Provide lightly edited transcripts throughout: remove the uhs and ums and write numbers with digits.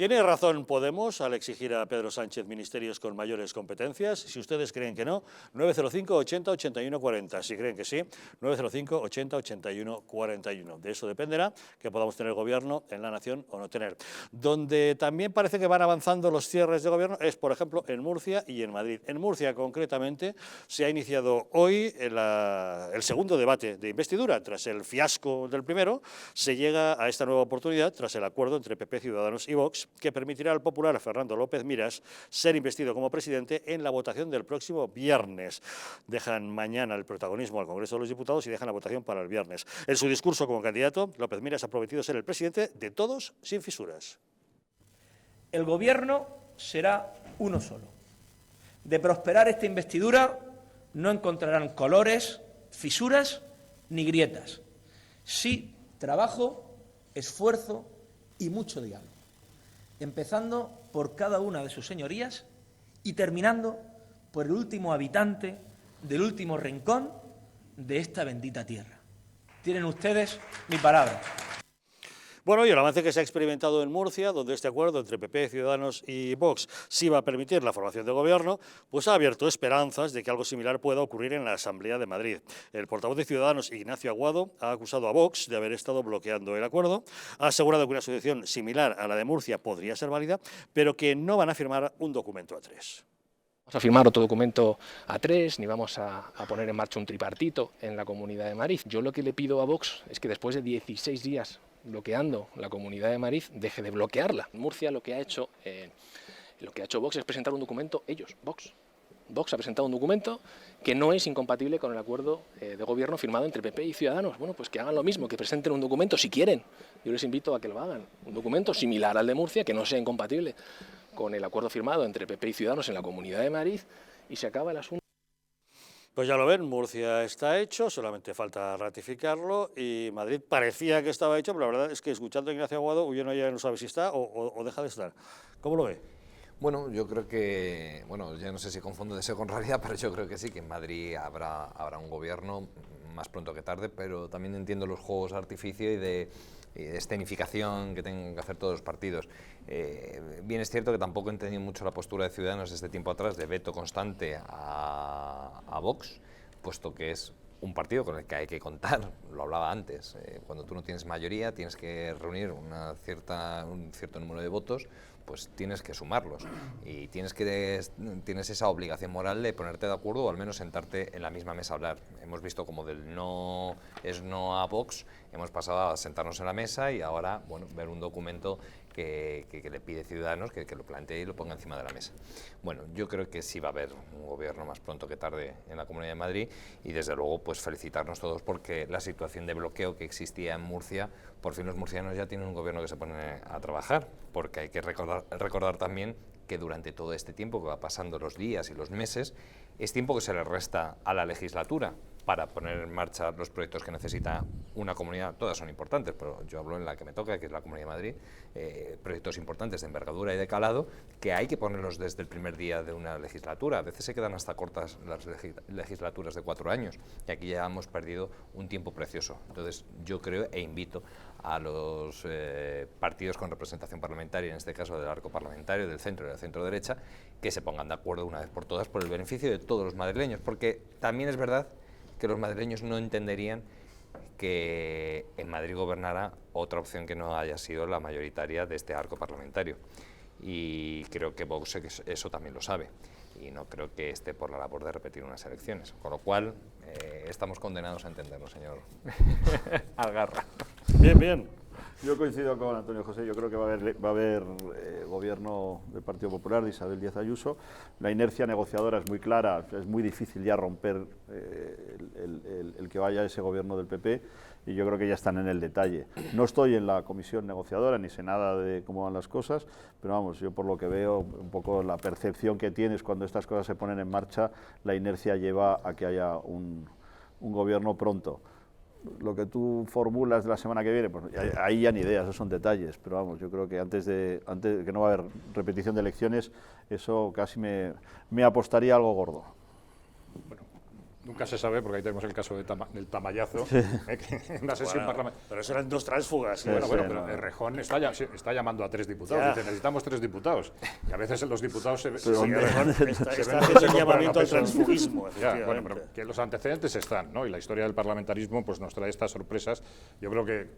¿Tiene razón Podemos al exigir a Pedro Sánchez ministerios con mayores competencias? Si ustedes creen que no, 905 80 81 40. Si creen que sí, 905 80 81 41. De eso dependerá que podamos tener gobierno en la nación o no tener. Donde también parece que van avanzando los cierres de gobierno es, por ejemplo, en Murcia y en Madrid. En Murcia, concretamente, se ha iniciado hoy el segundo debate de investidura. Tras el fiasco del primero, se llega a esta nueva oportunidad tras el acuerdo entre PP, Ciudadanos y Vox, que permitirá al popular Fernando López Miras ser investido como presidente en la votación del próximo viernes. Dejan mañana el protagonismo al Congreso de los Diputados y dejan la votación para el viernes. En su discurso como candidato, López Miras ha prometido ser el presidente de todos sin fisuras. El gobierno será uno solo. De prosperar esta investidura no encontrarán colores, fisuras ni grietas. Sí, trabajo, esfuerzo y mucho diálogo. Empezando por cada una de sus señorías y terminando por el último habitante del último rincón de esta bendita tierra. Tienen ustedes mi palabra. Bueno, y el avance que se ha experimentado en Murcia, donde este acuerdo entre PP, Ciudadanos y Vox sí va a permitir la formación de gobierno, pues ha abierto esperanzas de que algo similar pueda ocurrir en la Asamblea de Madrid. El portavoz de Ciudadanos, Ignacio Aguado, ha acusado a Vox de haber estado bloqueando el acuerdo, ha asegurado que una asociación similar a la de Murcia podría ser válida, pero que no van a firmar un documento a tres. Vamos a firmar otro documento a tres, ni vamos a poner en marcha un tripartito en la Comunidad de Madrid. Yo lo que le pido a Vox es que después de 16 días bloqueando la Comunidad de Madrid, deje de bloquearla. En Murcia lo que ha hecho Vox es presentar un documento, Vox ha presentado un documento que no es incompatible con el acuerdo de gobierno firmado entre PP y Ciudadanos. Bueno, pues que hagan lo mismo, que presenten un documento si quieren. Yo les invito a que lo hagan. Un documento similar al de Murcia, que no sea incompatible con el acuerdo firmado entre PP y Ciudadanos en la Comunidad de Madrid, y se acaba el asunto. Pues ya lo ven, Murcia está hecho, solamente falta ratificarlo, y Madrid parecía que estaba hecho, pero la verdad es que escuchando a Ignacio Aguado, uno ya no sabe si está o deja de estar. ¿Cómo lo ve? Bueno, yo creo que, ya no sé si confundo deseo con realidad, pero yo creo que sí, que en Madrid habrá un gobierno más pronto que tarde, pero también entiendo los juegos de artificio y de escenificación que tengan que hacer todos los partidos. Bien es cierto que tampoco he entendido mucho la postura de Ciudadanos este tiempo atrás de veto constante a Vox, puesto que es un partido con el que hay que contar, lo hablaba antes, cuando tú no tienes mayoría tienes que reunir un cierto número de votos, pues tienes que sumarlos y tienes esa obligación moral de ponerte de acuerdo o al menos sentarte en la misma mesa a hablar. Hemos visto como del no es no a Vox, hemos pasado a sentarnos en la mesa y ahora, ver un documento que le pide Ciudadanos que lo plantee y lo ponga encima de la mesa. Bueno, yo creo que sí va a haber un gobierno más pronto que tarde en la Comunidad de Madrid y desde luego pues felicitarnos todos porque la situación de bloqueo que existía en Murcia, por fin los murcianos ya tienen un gobierno que se pone a trabajar, porque hay que recordar también que durante todo este tiempo que va pasando los días y los meses, es tiempo que se le resta a la legislatura para poner en marcha los proyectos que necesita una comunidad. Todas son importantes, pero yo hablo en la que me toca, que es la Comunidad de Madrid, proyectos importantes de envergadura y de calado, que hay que ponerlos desde el primer día de una legislatura. A veces se quedan hasta cortas las legislaturas de 4 años, y aquí ya hemos perdido un tiempo precioso. Entonces yo creo e invito a los partidos con representación parlamentaria, en este caso del arco parlamentario, del centro y de la centro-derecha, que se pongan de acuerdo una vez por todas por el beneficio de todos los madrileños, porque también es verdad que los madrileños no entenderían que en Madrid gobernara otra opción que no haya sido la mayoritaria de este arco parlamentario. Y creo que Vox eso también lo sabe. Y no creo que esté por la labor de repetir unas elecciones. Con lo cual, estamos condenados a entenderlo, señor Algarra. Bien, bien. Yo coincido con Antonio José, yo creo que va a haber gobierno del Partido Popular de Isabel Díaz Ayuso. La inercia negociadora es muy clara, es muy difícil ya romper el que vaya ese gobierno del PP y yo creo que ya están en el detalle. No estoy en la comisión negociadora ni sé nada de cómo van las cosas, pero vamos, yo por lo que veo, un poco la percepción que tienes cuando estas cosas se ponen en marcha, la inercia lleva a que haya un gobierno pronto. Lo que tú formulas de la semana que viene, pues ahí ya ni ideas, esos son detalles, pero vamos, yo creo que antes de que no va a haber repetición de elecciones, eso casi me apostaría algo gordo. Bueno, Nunca se sabe, porque ahí tenemos el caso del Tamayazo, que en una sesión parlamentaria. Pero eso eran 2 tránsfugas. Bueno, pero Errejón está llamando a 3 diputados. Dice, necesitamos 3 diputados. Y a veces los diputados se ven Está haciendo un llamamiento al transfugismo, bueno, pero que los antecedentes están, ¿no? Y la historia del parlamentarismo pues nos trae estas sorpresas. Yo creo que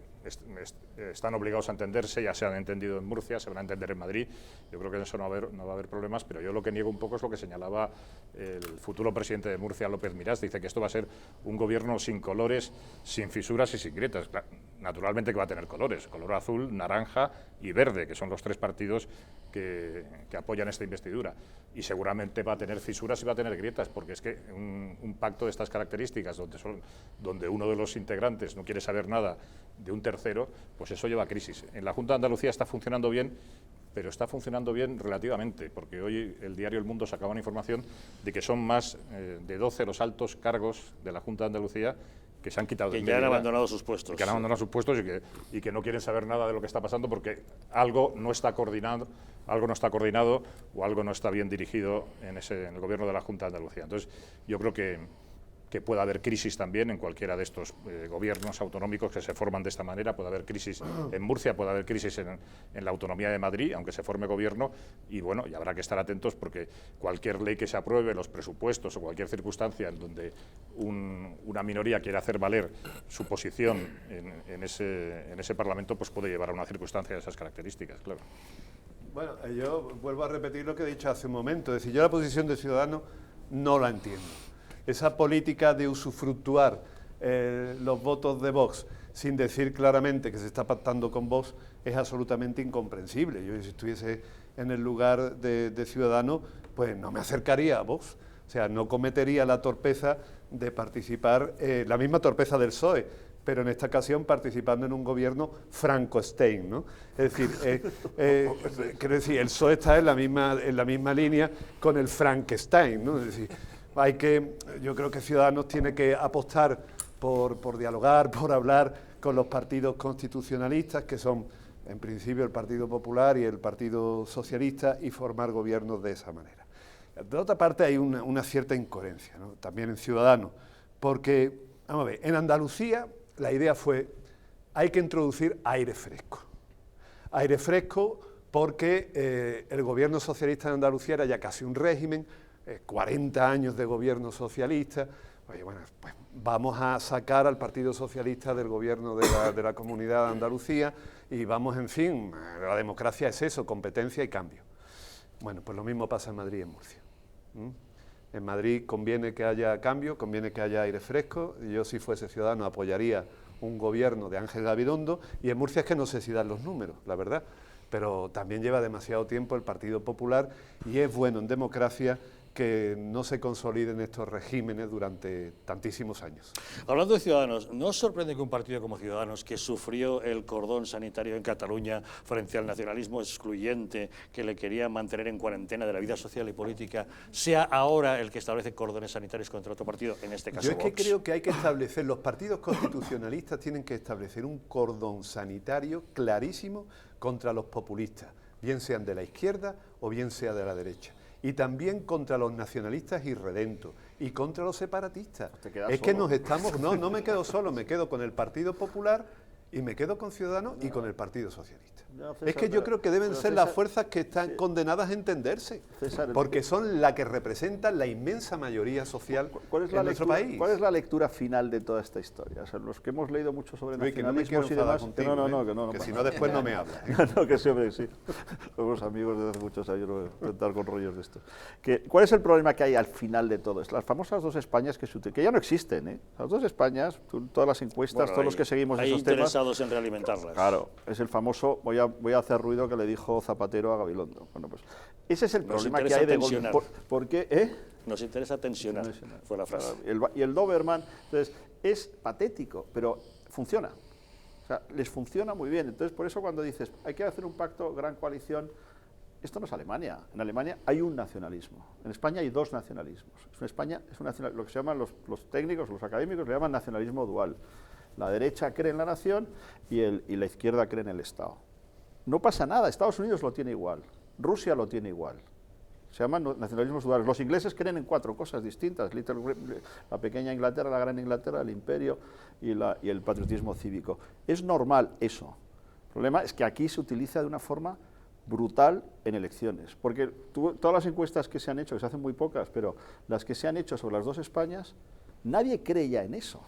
están obligados a entenderse, ya se han entendido en Murcia, se van a entender en Madrid. Yo creo que en eso no va a haber problemas, pero yo lo que niego un poco es lo que señalaba el futuro presidente de Murcia, López Mirás. Dice que esto va a ser un gobierno sin colores, sin fisuras y sin grietas. Naturalmente que va a tener colores, color azul, naranja y verde, que son los 3 partidos que apoyan esta investidura. Y seguramente va a tener fisuras y va a tener grietas, porque es que un pacto de estas características, donde uno de los integrantes no quiere saber nada de un tercero, pues eso lleva a crisis. En la Junta de Andalucía está funcionando bien, pero está funcionando bien relativamente, porque hoy el diario El Mundo sacaba una información de que son más de 12 los altos cargos de la Junta de Andalucía que se han quitado que ya han abandonado sus puestos. Que han abandonado sus puestos y que no quieren saber nada de lo que está pasando porque algo no está coordinado o algo no está bien dirigido en el gobierno de la Junta de Andalucía. Entonces, yo creo que pueda haber crisis también en cualquiera de estos gobiernos autonómicos que se forman de esta manera. Puede haber crisis en Murcia, puede haber crisis en la autonomía de Madrid, aunque se forme gobierno, y bueno, y habrá que estar atentos porque cualquier ley que se apruebe, los presupuestos o cualquier circunstancia en donde una minoría quiera hacer valer su posición en ese Parlamento, pues puede llevar a una circunstancia de esas características, claro. Bueno, yo vuelvo a repetir lo que he dicho hace un momento, es decir, yo la posición de Ciudadanos no la entiendo. Esa política de usufructuar los votos de Vox sin decir claramente que se está pactando con Vox es absolutamente incomprensible. Yo, si estuviese en el lugar de Ciudadanos, pues no me acercaría a Vox. O sea, no cometería la torpeza de participar, la misma torpeza del PSOE, pero en esta ocasión participando en un gobierno Frankenstein, ¿no? Es decir, quiero decir, el PSOE está en la misma línea con el Frankenstein, ¿no? Es decir, yo creo que Ciudadanos tiene que apostar por dialogar, por hablar con los partidos constitucionalistas, que son en principio el Partido Popular y el Partido Socialista, y formar gobiernos de esa manera. De otra parte hay una cierta incoherencia, ¿no? También en Ciudadanos, porque, vamos a ver, en Andalucía la idea fue, hay que introducir aire fresco. Aire fresco porque el gobierno socialista de Andalucía era ya casi un régimen, 40 años de gobierno socialista. Oye, bueno, pues vamos a sacar al Partido Socialista del gobierno de la Comunidad de Andalucía y vamos, en fin, la democracia es eso, competencia y cambio. Bueno, pues lo mismo pasa en Madrid y en Murcia. En Madrid conviene que haya cambio, conviene que haya aire fresco. Yo, si fuese ciudadano, apoyaría un gobierno de Ángel Gabilondo, y en Murcia es que no sé si dan los números, la verdad, pero también lleva demasiado tiempo el Partido Popular y es bueno en democracia que no se consoliden estos regímenes durante tantísimos años. Hablando de Ciudadanos, ¿no os sorprende que un partido como Ciudadanos, que sufrió el cordón sanitario en Cataluña frente al nacionalismo excluyente que le quería mantener en cuarentena de la vida social y política, sea ahora el que establece cordones sanitarios contra otro partido, en este caso Yo es que Vox? creo que hay que establecer, los partidos constitucionalistas tienen que establecer un cordón sanitario clarísimo contra los populistas, bien sean de la izquierda o bien sea de la derecha. Y también contra los nacionalistas irredentos y contra los separatistas. Es que nos estamos... No me quedo solo, me quedo con el Partido Popular y me quedo con Ciudadanos y con el Partido Socialista. Es que yo creo que deben ser las fuerzas que están condenadas a entenderse, porque son las que representan la inmensa mayoría social en nuestro país. ¿Cuál es la lectura final de toda esta historia? O sea, los que hemos leído mucho sobre nacionalismo y demás... Que si no después no me hablas. No, que siempre sí. Somos amigos desde hace muchos años, no voy a contar con rollos de esto. ¿Cuál es el problema que hay al final de todo esto? Las famosas dos Españas que ya no existen, ¿eh? Las dos Españas, todas las encuestas, todos los que seguimos esos temas... en realimentarlas. Claro, es el famoso, voy a hacer ruido que le dijo Zapatero a Gabilondo. Bueno, pues ese es el problema que hay de tensionar. ¿Por qué? Nos interesa tensionar, fue la frase. Y el Doberman, entonces, es patético, pero funciona. O sea, les funciona muy bien. Entonces, por eso cuando dices, hay que hacer un pacto, gran coalición, esto no es Alemania. En Alemania hay un nacionalismo. En España hay dos nacionalismos. En España es lo que se llaman los técnicos, los académicos, le llaman nacionalismo dual. La derecha cree en la nación y la izquierda cree en el Estado. No pasa nada, Estados Unidos lo tiene igual, Rusia lo tiene igual. Se llaman nacionalismos duales. Los ingleses creen en 4 cosas distintas: la pequeña Inglaterra, la gran Inglaterra, el imperio y el patriotismo cívico. Es normal eso. El problema es que aquí se utiliza de una forma brutal en elecciones, porque todas las encuestas que se han hecho, que se hacen muy pocas, pero las que se han hecho sobre las 2 Españas, nadie cree ya en eso.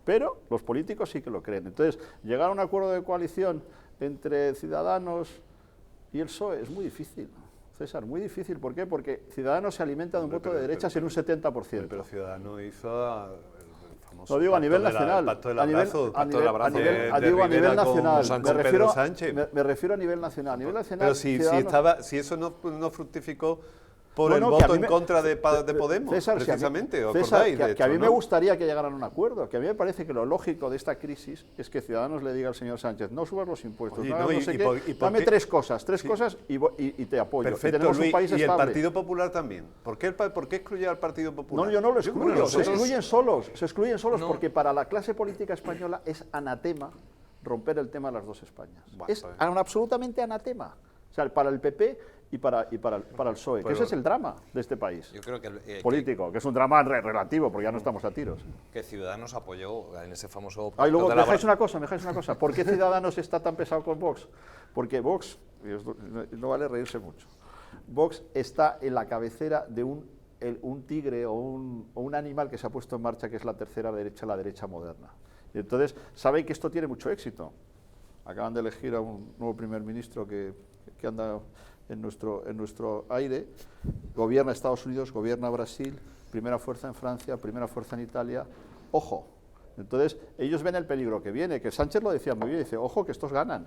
Pero los políticos sí que lo creen. Entonces, llegar a un acuerdo de coalición entre Ciudadanos y el PSOE es muy difícil. César, muy difícil. ¿Por qué? Porque Ciudadanos se alimenta de un voto de derechas en un 70%. Pero Ciudadanos hizo el famoso lo digo a nivel nacional, pacto del abrazo, a nivel nacional. Me refiero a nivel nacional. A nivel nacional, pero si eso no fructificó por el voto en contra de Podemos, César, precisamente, César, que a mí me gustaría que llegaran a un acuerdo, que a mí me parece que lo lógico de esta crisis es que Ciudadanos le diga al señor Sánchez: no subas los impuestos, Oye, no sé qué, dame 3 cosas y te apoyo. Perfecto, tenemos un país y estable. el Partido Popular también. ¿Por qué excluye al Partido Popular? No, yo no lo excluyo, se excluyen solos No. porque para la clase política española es anatema romper el tema de las 2 Españas. Es absolutamente anatema. O sea, para el PP y para el PSOE, que ese es el drama de este país. Yo creo que político, que es un drama relativo, porque ya no estamos a tiros. que Ciudadanos apoyó en ese famoso Ah, y luego, pacto me de la dejáis una cosa. ¿Por qué Ciudadanos está tan pesado con Vox? Porque Vox, y no vale reírse mucho, Vox está en la cabecera de un tigre o un animal que se ha puesto en marcha, que es la tercera derecha, la derecha moderna. Y entonces, saben que esto tiene mucho éxito. Acaban de elegir a un nuevo primer ministro que anda en nuestro aire, gobierna Estados Unidos, gobierna Brasil, primera fuerza en Francia, primera fuerza en Italia. Ojo. Entonces, ellos ven el peligro que viene, que Sánchez lo decía muy bien, dice: ojo, que estos ganan.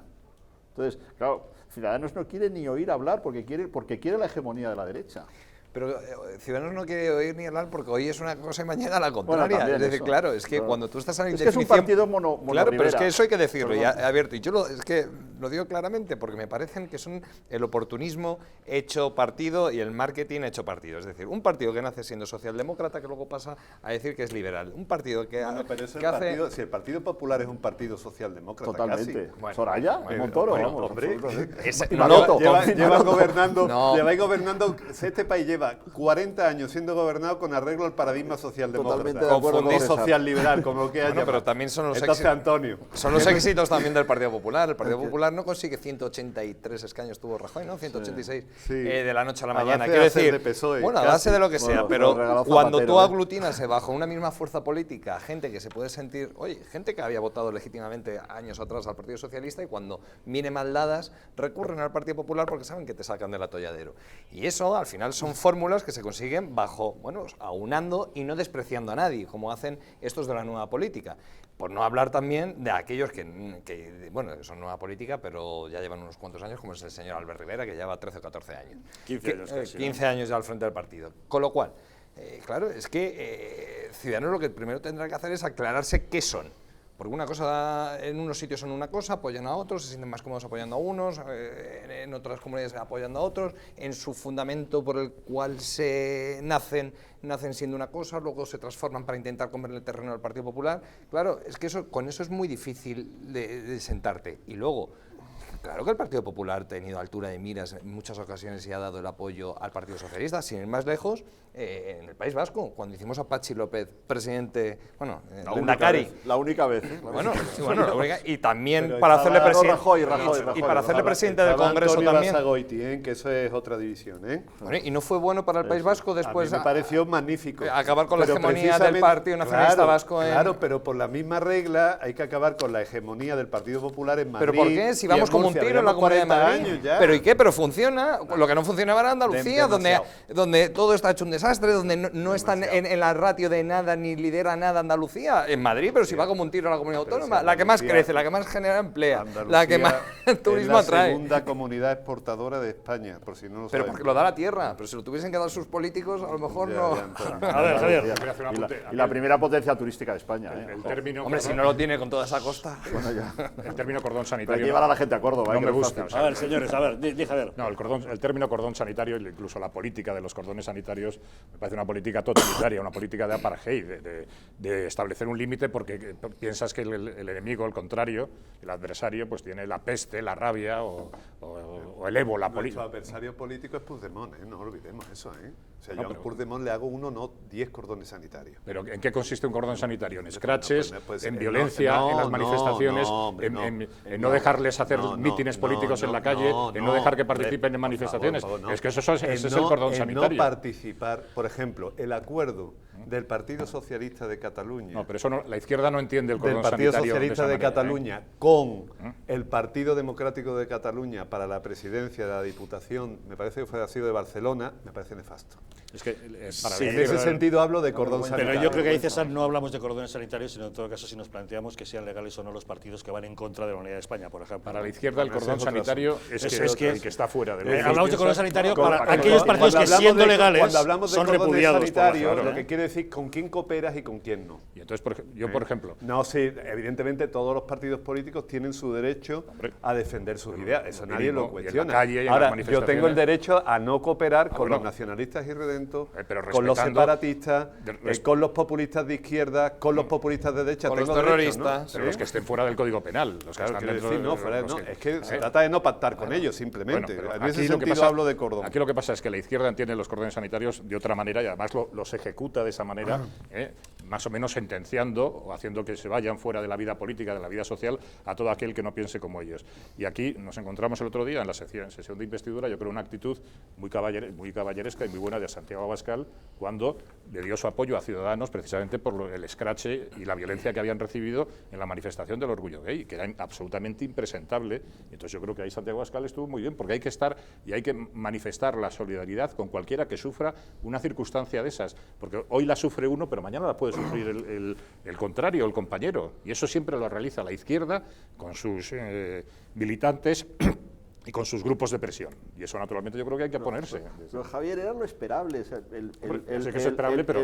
Entonces, claro, Ciudadanos no quiere ni oír hablar porque quiere la hegemonía de la derecha. Pero Ciudadanos no quiere oír ni hablar porque hoy es una cosa y mañana la contraria. Bueno, es decir, eso. claro, es que cuando tú estás en la Es que es un partido mono Claro, pero es Rivera. que eso hay que decirlo, Perdón. ya abierto. Y yo es que lo digo claramente porque me parecen que son el oportunismo hecho partido y el marketing hecho partido. Es decir, un partido que nace siendo socialdemócrata que luego pasa a decir que es liberal. Un partido que, Pero que hace... si el Partido Popular es un partido socialdemócrata, Totalmente. casi. Bueno, Soraya, bueno, Montoro, bueno, vamos. hombre. Ese- Maroto. Lleva gobernando, No. este país lleva 40 años siendo gobernado con arreglo al paradigma socialdemócrata. Totalmente de acuerdo con O César. social liberal, como lo que haya. Bueno, pero también son los Entonces, éxitos. Antonio. Son los éxitos también del Partido Popular. El Partido Popular no consigue 183 escaños, tuvo Rajoy, ¿no? 186 Sí. De la noche a la A mañana. base Quiero de hacer decir, de PSOE, bueno, a casi. base de lo que sea, Bueno, pero lo regaló cuando Zapatero, tú ¿eh? aglutinas bajo una misma fuerza política, gente que se puede sentir, oye, gente que había votado legítimamente años atrás al Partido Socialista y cuando viene mal dadas recurren al Partido Popular porque saben que te sacan del atolladero. Y eso al final son fórmulas que se consiguen bajo, bueno, aunando y no despreciando a nadie, como hacen estos de la nueva política. Por no hablar también de aquellos que bueno, son nueva política, pero ya llevan unos cuantos años, como es el señor Albert Rivera, que lleva 13 o 14 años. 15 años casi, 15 años ya al frente del partido. Con lo cual, claro, es que Ciudadanos lo que primero tendrá que hacer es aclararse qué son. Porque una cosa, en unos sitios son una cosa, apoyan a otros, se sienten más cómodos apoyando a unos, en otras comunidades apoyando a otros, en su fundamento por el cual se nacen siendo una cosa, luego se transforman para intentar comer el terreno del Partido Popular. Claro, es que con eso es muy difícil de sentarte. Y luego, claro que el Partido Popular ha tenido altura de miras en muchas ocasiones y ha dado el apoyo al Partido Socialista, sin ir más lejos, en el País Vasco, cuando hicimos a Pachi López presidente, bueno, Lehendakari. La única vez. ¿eh? Bueno, sí, bueno, la única- y también Pero para hacerle estaba presidente Rajoy, y para hacerle Rajoy. presidente del Estaba Congreso Antonio también. Basagoiti, que eso es otra división, Bueno, y no fue bueno para el País Vasco después a mí me pareció magnífico. acabar con la Pero hegemonía del precisamente- Partido Nacionalista claro, Vasco en... Claro, pero por la misma regla hay que acabar con la hegemonía del Partido Popular en Madrid. ¿Pero por qué? Si y vamos en como un Murcia. tiro en la Llevamos Comunidad de 40 Madrid. años ya. ¿Pero y qué? Pero funciona. Lo que no funcionaba era Andalucía, donde todo está hecho un desastre, donde no está en la ratio de nada ni lidera nada Andalucía. En Madrid, pero si va como un tiro a la comunidad autónoma, la que más Andalucía- crece, la que más genera empleo, Andalucía la que más turismo es la atrae. segunda comunidad exportadora de España, por si no lo Pero saben. porque lo da la tierra. Pero si lo tuviesen que dar sus políticos, a lo mejor Ya, no. ya, Antonio. A ver, Javier. Voy a hacer un apunte. Y la primera potencia turística de España. El Ojo. término, Hombre, si no lo tiene con toda esa costa. Bueno, ya. el término cordón Pero hay que sanitario. llevar a la gente a Córdoba. No que me es gusta, fácil. o sea, A ver, señores, a ver, di Javier. No, el término cordón sanitario, incluso la política de los cordones sanitarios, me parece una política totalitaria, una política de apartheid, de establecer un límite porque piensas que el enemigo, el contrario, el adversario, pues tiene la peste, la rabia o o elevo la Nuestro política. adversario político es Puigdemont, no olvidemos eso. O sea, No, yo a pero- Puigdemont le hago 1, no 10 cordones sanitarios. ¿Pero en qué consiste un cordón sanitario? ¿En scratches, pues, en no, violencia, no, en las no, manifestaciones, no, hombre, en no dejarles hacer no, mítines no, políticos en la calle, en no dejar que participen en manifestaciones? Por favor, no. Es que ese es el no- cordón en sanitario. no participar, por ejemplo, el acuerdo del Partido Socialista de Cataluña, No, pero eso no, la izquierda no entiende el cordón del Partido sanitario Socialista esa de manera, ¿eh? Cataluña con el Partido Democrático de Cataluña para la presidencia de la Diputación, me parece que ha sido de Barcelona, me parece nefasto. Es que para Sí, la En ese izquierda- sentido hablo de cordón sanitario. Pero yo creo que ahí, César, no hablamos de cordones sanitarios, sino en todo caso si nos planteamos que sean legales o no los partidos que van en contra de la unidad de España, por ejemplo. para la izquierda el Ese cordón es otro sanitario es que el que está fuera de hablamos de cordón sanitario para Cuando- aquellos partidos que cuando siendo hablamos de- legales cuando hablamos de son cordones repudiados por la sanitarios, gente, lo ¿eh? que quiere decir con quién cooperas y con quién no. Y entonces, yo, por ejemplo, No, sí, evidentemente todos los partidos políticos tienen su derecho Hombre, a defender sus ideas, eso nadie mínimo, lo y en la cuestiona. calle y en las Ahora, yo manifestaciones. tengo el derecho a no cooperar con bueno. los nacionalistas irredentos, Pero con los respetando- separatistas, de- con los populistas de izquierda, con los populistas de derecha. Con los tengo derecho, ¿no? terroristas. pero los que estén fuera del Código Penal, los que Claro, están quiero dentro decir, de no, fuera, los no, que- es que se trata de no pactar con ellos, simplemente. Bueno, pero en ese aquí lo que sentido pasa- hablo de cordón. Aquí lo que pasa es que la izquierda entiende los cordones sanitarios de otra manera y además los ejecuta de esa manera, más o menos sentenciando o haciendo que se vayan fuera de la vida política, de la vida social, a todo aquel que no piense como ellos. Y aquí nos encontramos el otro día en la sesión de investidura, yo creo una actitud muy caballeresca y muy buena de Santiago Abascal, cuando le dio su apoyo a Ciudadanos precisamente por el escrache y la violencia que habían recibido en la manifestación del orgullo gay, que era absolutamente impresentable. Entonces yo creo que ahí Santiago Abascal estuvo muy bien, porque hay que estar y hay que manifestar la solidaridad con cualquiera que sufra una circunstancia de esas, porque hoy la sufre uno, pero mañana la puede sufrir el contrario, el compañero, y eso siempre lo realiza la izquierda con sus militantes y con sus grupos de presión. Y eso, naturalmente, yo creo que hay que ponerse. Pero Javier, era lo esperable. O sea, Sé que es esperable, pero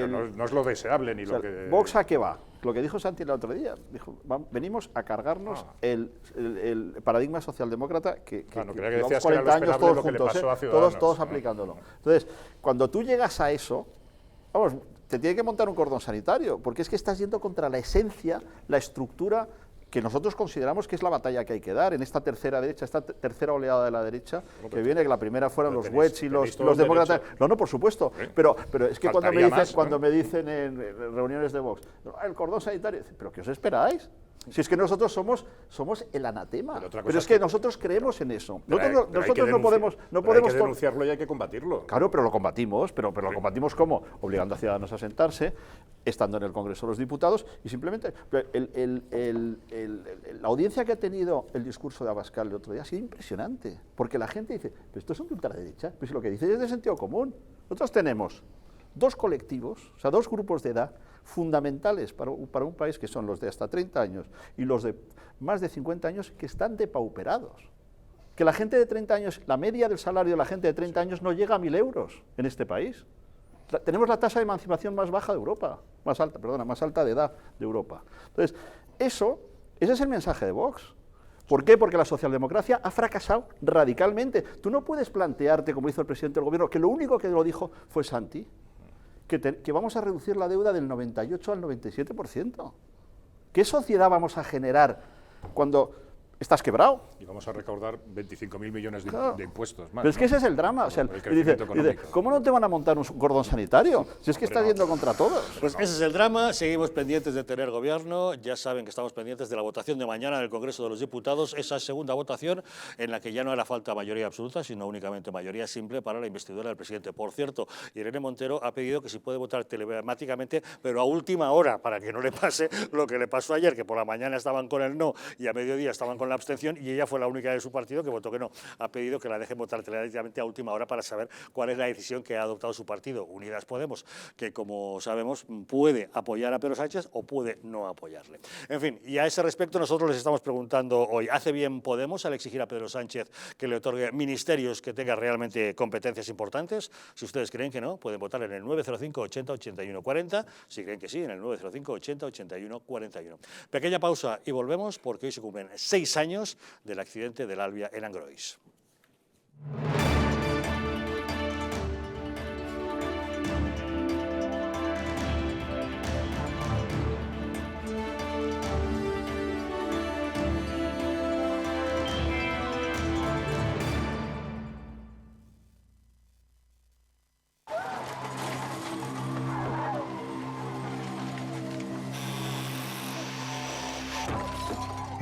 no es lo deseable ni o sea, lo que... ¿Vox a qué va? Lo que dijo Santi el otro día. Dijo, venimos a cargarnos el paradigma socialdemócrata que Claro, creía que llevamos decías que era 40 lo años esperable todos lo que le juntos, pasó a Ciudadanos, todos ¿no? aplicándolo. Entonces, cuando tú llegas a eso, vamos, te tiene que montar un cordón sanitario, porque es que estás yendo contra la esencia, la estructura que nosotros consideramos que es la batalla que hay que dar en esta tercera derecha, esta tercera oleada de la derecha, que viene, que la primera fueron los Wets y los demócratas. No, por supuesto. Pero es que cuando me dicen en reuniones de Vox, el cordón sanitario, pero ¿qué os esperáis? Si es que nosotros somos el anatema, pero es que nosotros creemos en eso. Nosotros no podemos hay que denunciarlo y hay que combatirlo. Claro, pero lo combatimos, pero lo combatimos ¿cómo? Obligando a Ciudadanos a sentarse, estando en el Congreso de los Diputados y simplemente la audiencia que ha tenido el discurso de Abascal el otro día ha sido impresionante, porque la gente dice, pero esto es un ultraderecha, pues lo que dice es de sentido común. Nosotros tenemos dos colectivos, o sea, dos grupos de edad fundamentales para un país, que son los de hasta 30 años y los de más de 50 años, que están depauperados. Que la gente de 30 años, la media del salario de la gente de 30 años no llega a 1.000 euros en este país. Tenemos la tasa de emancipación más baja de Europa, más alta de edad de Europa. Entonces, ese es el mensaje de Vox. ¿Por qué? Porque la socialdemocracia ha fracasado radicalmente. Tú no puedes plantearte, como hizo el presidente del gobierno, que lo único que lo dijo fue Santi, que vamos a reducir la deuda del 98 al 97%. ¿Qué sociedad vamos a generar cuando estás quebrado? Y vamos a recaudar 25.000 millones de impuestos más. Pero es que ese es el drama. O sea, dice, ¿cómo no te van a montar un cordón sanitario? Si es que estás yendo contra todos. Pues ese es el drama. Seguimos pendientes de tener gobierno. Ya saben que estamos pendientes de la votación de mañana en el Congreso de los Diputados. Esa segunda votación en la que ya no hará falta mayoría absoluta, sino únicamente mayoría simple para la investidura del presidente. Por cierto, Irene Montero ha pedido que se puede votar telemáticamente, pero a última hora, para que no le pase lo que le pasó ayer, que por la mañana estaban con el no y a mediodía estaban con la abstención, y ella fue la única de su partido que votó que no. Ha pedido que la dejen votar telemáticamente a última hora para saber cuál es la decisión que ha adoptado su partido, Unidas Podemos, que como sabemos puede apoyar a Pedro Sánchez o puede no apoyarle. En fin, y a ese respecto nosotros les estamos preguntando hoy, ¿hace bien Podemos al exigir a Pedro Sánchez que le otorgue ministerios que tengan realmente competencias importantes? Si ustedes creen que no, pueden votar en el 905 80 81 40, si creen que sí, en el 905 80 81 41. Pequeña pausa y volvemos, porque hoy se cumplen 6 años del accidente del Albia en Angrois.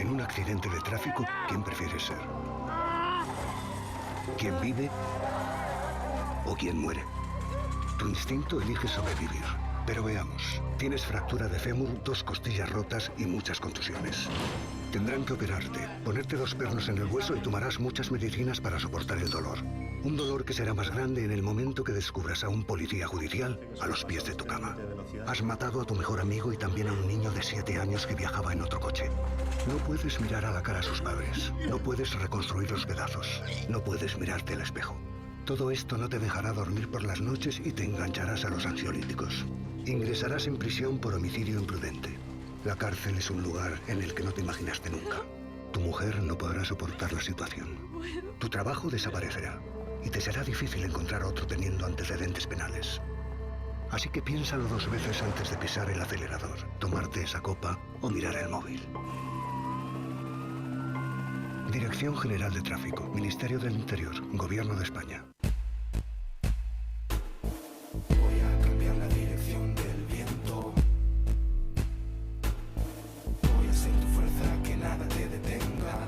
En un accidente de tráfico, ¿quién prefieres ser? ¿Quién vive o quién muere? Tu instinto elige sobrevivir. Pero veamos, tienes fractura de fémur, 2 costillas rotas y muchas contusiones. Tendrán que operarte, ponerte 2 pernos en el hueso y tomarás muchas medicinas para soportar el dolor. Un dolor que será más grande en el momento que descubras a un policía judicial a los pies de tu cama. Has matado a tu mejor amigo y también a un niño de 7 años que viajaba en otro coche. No puedes mirar a la cara a sus padres. No puedes reconstruir los pedazos. No puedes mirarte al espejo. Todo esto no te dejará dormir por las noches y te engancharás a los ansiolíticos. Ingresarás en prisión por homicidio imprudente. La cárcel es un lugar en el que no te imaginaste nunca. Tu mujer no podrá soportar la situación. Tu trabajo desaparecerá y te será difícil encontrar otro teniendo antecedentes penales. Así que piénsalo 2 veces antes de pisar el acelerador, tomarte esa copa o mirar el móvil. Dirección General de Tráfico, Ministerio del Interior, Gobierno de España. Voy a cambiar la dirección del viento. Voy a ser tu fuerza, que nada te detenga.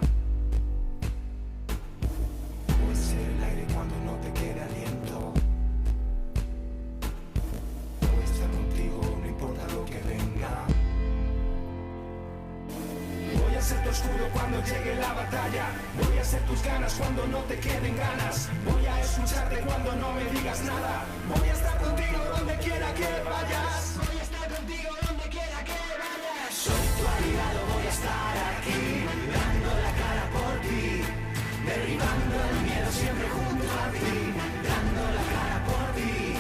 Voy a ser el aire cuando no te quede aliento. Voy a estar contigo, no importa lo que venga. Voy a ser tu escudo cuando llegue la batalla. Voy a ser tus ganas cuando no te queden ganas. Voy a escucharte cuando no me digas nada. Voy a estar contigo donde quiera que vayas. Voy a estar contigo donde quiera que vayas. Soy tu aliado, voy a estar aquí, dando la cara por ti, derribando el miedo siempre junto a ti, dando la cara por ti.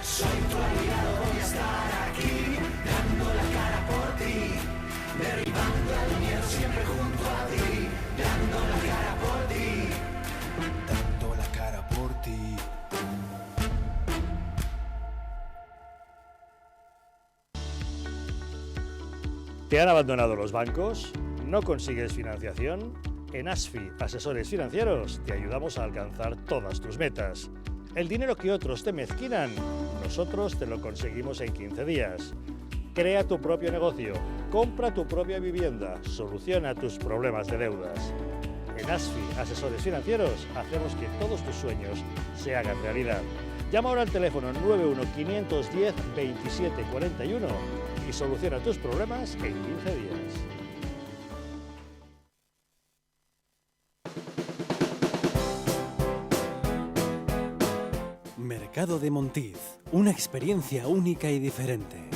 Soy tu aliado, voy a estar aquí, dando la cara por ti, derribando el miedo siempre junto a ti, dando la cara por ti, dando la cara por ti. ¿Te han abandonado los bancos? ¿No consigues financiación? En ASFI, Asesores Financieros, te ayudamos a alcanzar todas tus metas. El dinero que otros te mezquinan, nosotros te lo conseguimos en 15 días. Crea tu propio negocio, compra tu propia vivienda, soluciona tus problemas de deudas. En ASFI, Asesores Financieros, hacemos que todos tus sueños se hagan realidad. Llama ahora al teléfono 91 510 27 41 y soluciona tus problemas en 15 días. Mercado de Montiz, una experiencia única y diferente.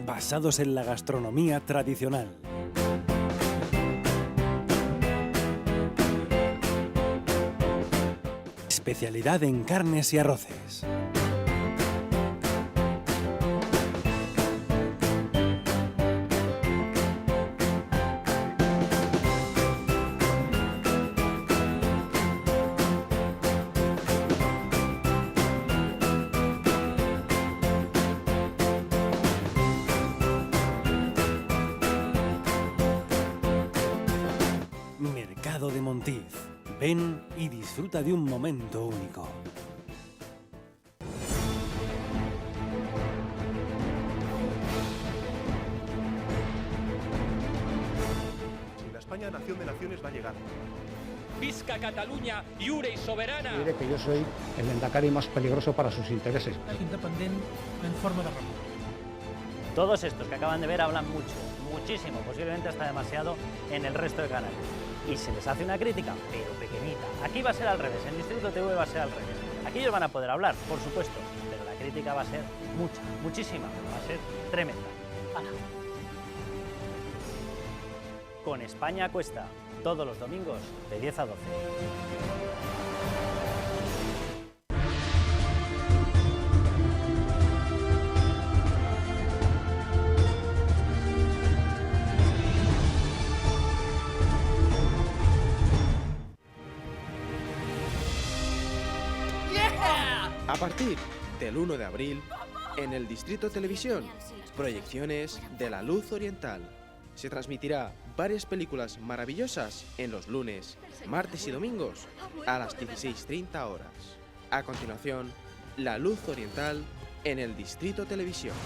Basados en la gastronomía tradicional. Especialidad en carnes y arroces. Mercado de Montiz. Ven y disfruta de un momento único. Si la España nación de naciones va a llegar. Visca Cataluña, lliure y soberana. Diré que yo soy el endacari más peligroso para sus intereses. Independent en forma de república. Todos estos que acaban de ver hablan mucho, muchísimo, posiblemente hasta demasiado en el resto de canales. Y se les hace una crítica, pero pequeñita. Aquí va a ser al revés, en Distrito TV va a ser al revés. Aquí ellos van a poder hablar, por supuesto, pero la crítica va a ser mucha, muchísima, va a ser tremenda. ¡Hala! Con España a Cuesta, todos los domingos de 10 a 12. A partir del 1 de abril, en el Distrito Televisión, proyecciones de La Luz Oriental. Se transmitirá varias películas maravillosas en los lunes, martes y domingos a las 16:30 horas. A continuación, La Luz Oriental en el Distrito Televisión.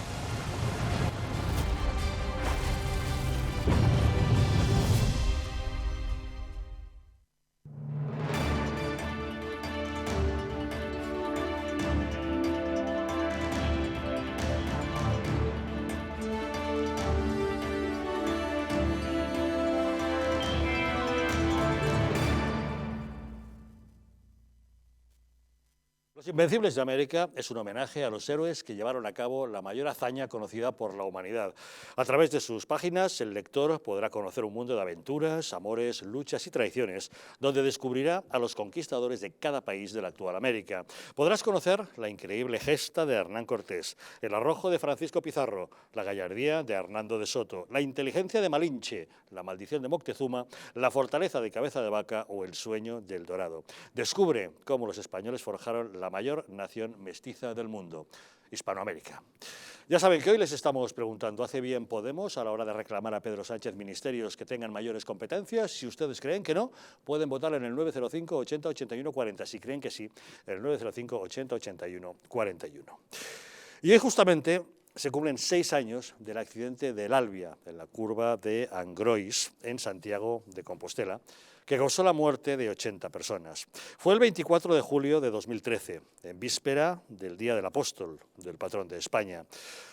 Los Invencibles de América es un homenaje a los héroes que llevaron a cabo la mayor hazaña conocida por la humanidad. A través de sus páginas, el lector podrá conocer un mundo de aventuras, amores, luchas y traiciones, donde descubrirá a los conquistadores de cada país de la actual América. Podrás conocer la increíble gesta de Hernán Cortés, el arrojo de Francisco Pizarro, la gallardía de Hernando de Soto, la inteligencia de Malinche, la maldición de Moctezuma, la fortaleza de Cabeza de Vaca o el sueño del Dorado. Descubre cómo los españoles forjaron la mayor nación mestiza del mundo, Hispanoamérica. Ya saben que hoy les estamos preguntando, ¿hace bien Podemos a la hora de reclamar a Pedro Sánchez ministerios que tengan mayores competencias? Si ustedes creen que no, pueden votar en el 905 80 81 40. Si creen que sí, el 905 80 81 41. Y hoy justamente se cumplen 6 años del accidente del Albia, en la curva de Angrois, en Santiago de Compostela, que causó la muerte de 80 personas. Fue el 24 de julio de 2013, en víspera del Día del Apóstol, del patrón de España.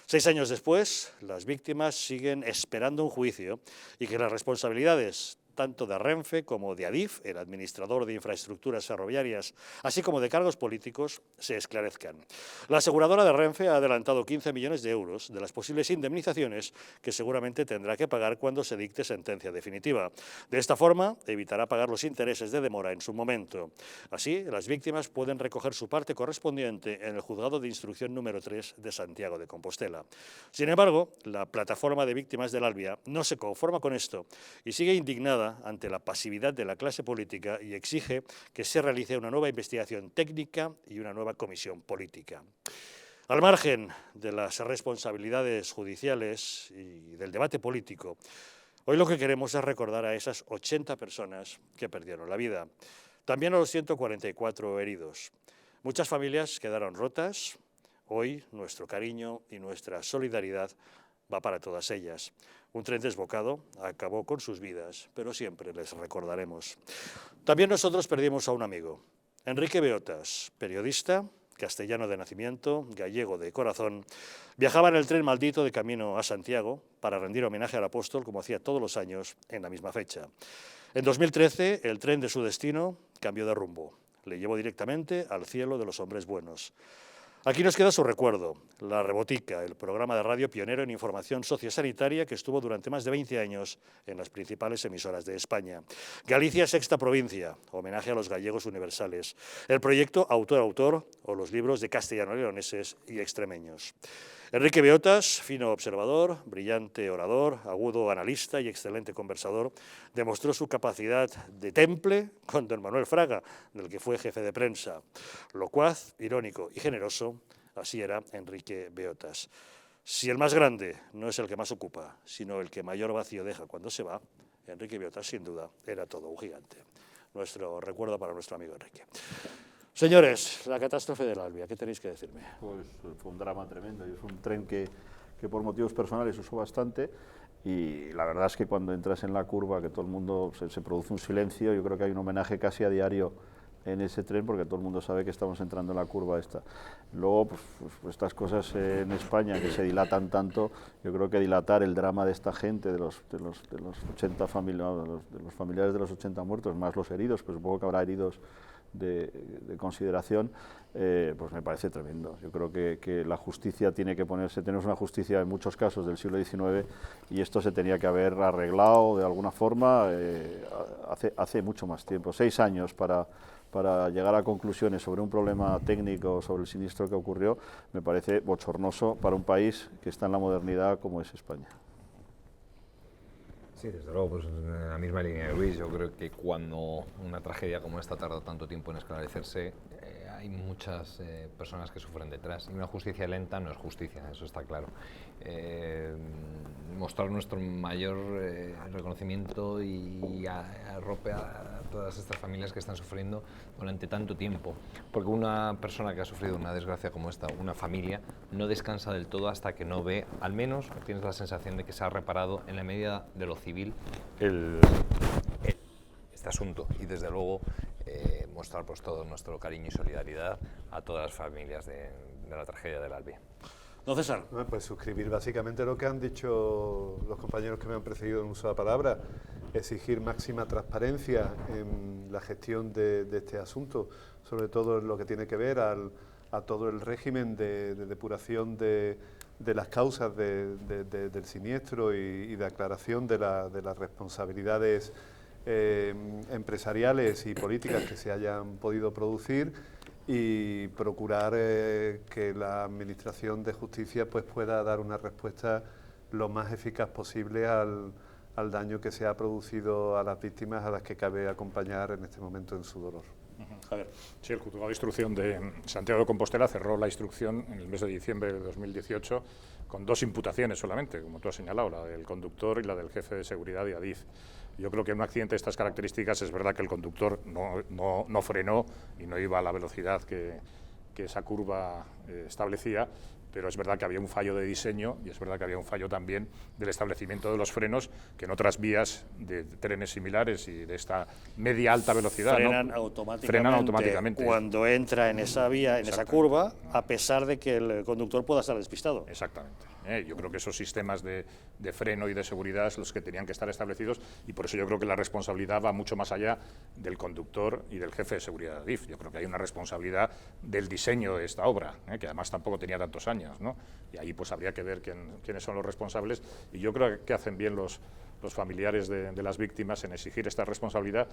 6 años después, las víctimas siguen esperando un juicio y que las responsabilidades tanto de Renfe como de Adif, el administrador de infraestructuras ferroviarias, así como de cargos políticos, se esclarezcan. La aseguradora de Renfe ha adelantado 15 millones de euros de las posibles indemnizaciones que seguramente tendrá que pagar cuando se dicte sentencia definitiva. De esta forma, evitará pagar los intereses de demora en su momento. Así, las víctimas pueden recoger su parte correspondiente en el Juzgado de Instrucción número 3 de Santiago de Compostela. Sin embargo, la plataforma de víctimas del Albia no se conforma con esto y sigue indignada ante la pasividad de la clase política y exige que se realice una nueva investigación técnica y una nueva comisión política. Al margen de las responsabilidades judiciales y del debate político, hoy lo que queremos es recordar a esas 80 personas que perdieron la vida, también a los 144 heridos. Muchas familias quedaron rotas. Hoy nuestro cariño y nuestra solidaridad va para todas ellas. Un tren desbocado acabó con sus vidas, pero siempre les recordaremos. También nosotros perdimos a un amigo, Enrique Beotas, periodista, castellano de nacimiento, gallego de corazón. Viajaba en el tren maldito de camino a Santiago para rendir homenaje al apóstol, como hacía todos los años en la misma fecha. En 2013, el tren de su destino cambió de rumbo. Le llevó directamente al cielo de los hombres buenos. Aquí nos queda su recuerdo, La Rebotica, el programa de radio pionero en información sociosanitaria que estuvo durante más de 20 años en las principales emisoras de España. Galicia, sexta provincia, homenaje a los gallegos universales. El proyecto Autor-Autor o los libros de castellano-leoneses y extremeños. Enrique Beotas, fino observador, brillante orador, agudo analista y excelente conversador, demostró su capacidad de temple con don Manuel Fraga, del que fue jefe de prensa. Locuaz, irónico y generoso, así era Enrique Beotas. Si el más grande no es el que más ocupa, sino el que mayor vacío deja cuando se va, Enrique Beotas, sin duda, era todo un gigante. Nuestro recuerdo para nuestro amigo Enrique. Señores, la catástrofe del Albia, ¿qué tenéis que decirme? Pues fue un drama tremendo. Es un tren que por motivos personales usó bastante y la verdad es que cuando entras en la curva, que todo el mundo se produce un silencio, yo creo que hay un homenaje casi a diario en ese tren porque todo el mundo sabe que estamos entrando en la curva esta. Luego, pues estas cosas en España que se dilatan tanto, yo creo que dilatar el drama de esta gente, de los 80 de los familiares de los 80 muertos, más los heridos, pues supongo que habrá heridos de consideración, pues me parece tremendo. Yo creo que la justicia tiene que ponerse, tenemos una justicia en muchos casos del siglo XIX y esto se tenía que haber arreglado de alguna forma hace mucho más tiempo, 6 años para llegar a conclusiones sobre un problema técnico, sobre el siniestro que ocurrió, me parece bochornoso para un país que está en la modernidad como es España. Sí, desde luego, pues en la misma línea de Luis, yo creo que cuando una tragedia como esta tarda tanto tiempo en esclarecerse, hay muchas personas que sufren detrás. Y una justicia lenta no es justicia, eso está claro. Mostrar nuestro mayor reconocimiento y arrope a todas estas familias que están sufriendo durante tanto tiempo. Porque una persona que ha sufrido una desgracia como esta, una familia, no descansa del todo hasta que no ve, al menos tienes la sensación de que se ha reparado en la medida de lo civil este asunto. Y desde luego mostrar pues todo nuestro cariño y solidaridad a todas las familias de la tragedia del Albia. Don César. Pues suscribir básicamente lo que han dicho los compañeros que me han precedido en uso de la palabra. exigir máxima transparencia en la gestión de este asunto, sobre todo en lo que tiene que ver a todo el régimen de depuración de las causas del siniestro y de aclaración de las responsabilidades empresariales y políticas que se hayan podido producir, y procurar que la Administración de Justicia pues pueda dar una respuesta lo más eficaz posible al daño que se ha producido a las víctimas, a las que cabe acompañar en este momento en su dolor. Javier. Sí, el Juzgado de Instrucción de Santiago de Compostela cerró la instrucción en el mes de diciembre de 2018 con 2 imputaciones solamente, como tú has señalado, la del conductor y la del jefe de seguridad de Adif. Yo creo que en un accidente de estas características es verdad que el conductor no frenó y no iba a la velocidad que esa curva establecía, pero es verdad que había un fallo de diseño y es verdad que había un fallo también del establecimiento de los frenos, que en otras vías de trenes similares y de esta media-alta velocidad frenan automáticamente cuando entra en esa vía, en esa curva, a pesar de que el conductor pueda estar despistado. Exactamente. Yo creo que esos sistemas de freno y de seguridad son los que tenían que estar establecidos, y por eso yo creo que la responsabilidad va mucho más allá del conductor y del jefe de seguridad de Adif. Yo creo que hay una responsabilidad del diseño de esta obra, que además tampoco tenía tantos años, ¿no? Y ahí pues habría que ver quiénes son los responsables, y yo creo que hacen bien los familiares de las víctimas en exigir esta responsabilidad,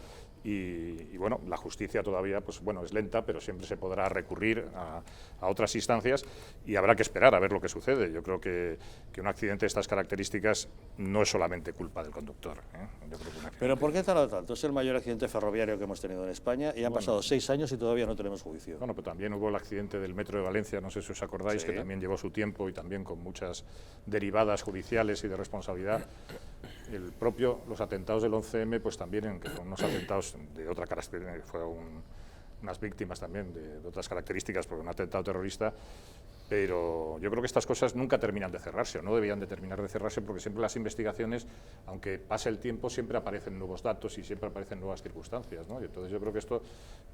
y bueno, la justicia todavía pues bueno, es lenta, pero siempre se podrá recurrir a otras instancias, y habrá que esperar a ver lo que sucede. Yo creo que un accidente de estas características no es solamente culpa del conductor. Yo creo que ¿Pero por qué tardado tanto? Es el mayor accidente ferroviario que hemos tenido en España y han pasado 6 años y todavía no tenemos juicio. Bueno, pero también hubo el accidente del metro de Valencia, no sé si os acordáis, que también llevó su tiempo y también con muchas derivadas judiciales y de responsabilidad. Los atentados del 11M, pues también, que fueron unos atentados de otra característica, fueron unas víctimas también de otras características, porque un atentado terrorista, pero yo creo que estas cosas nunca terminan de cerrarse, o no debían de terminar de cerrarse, porque siempre las investigaciones, aunque pase el tiempo, siempre aparecen nuevos datos y siempre aparecen nuevas circunstancias, ¿no? Y entonces yo creo que esto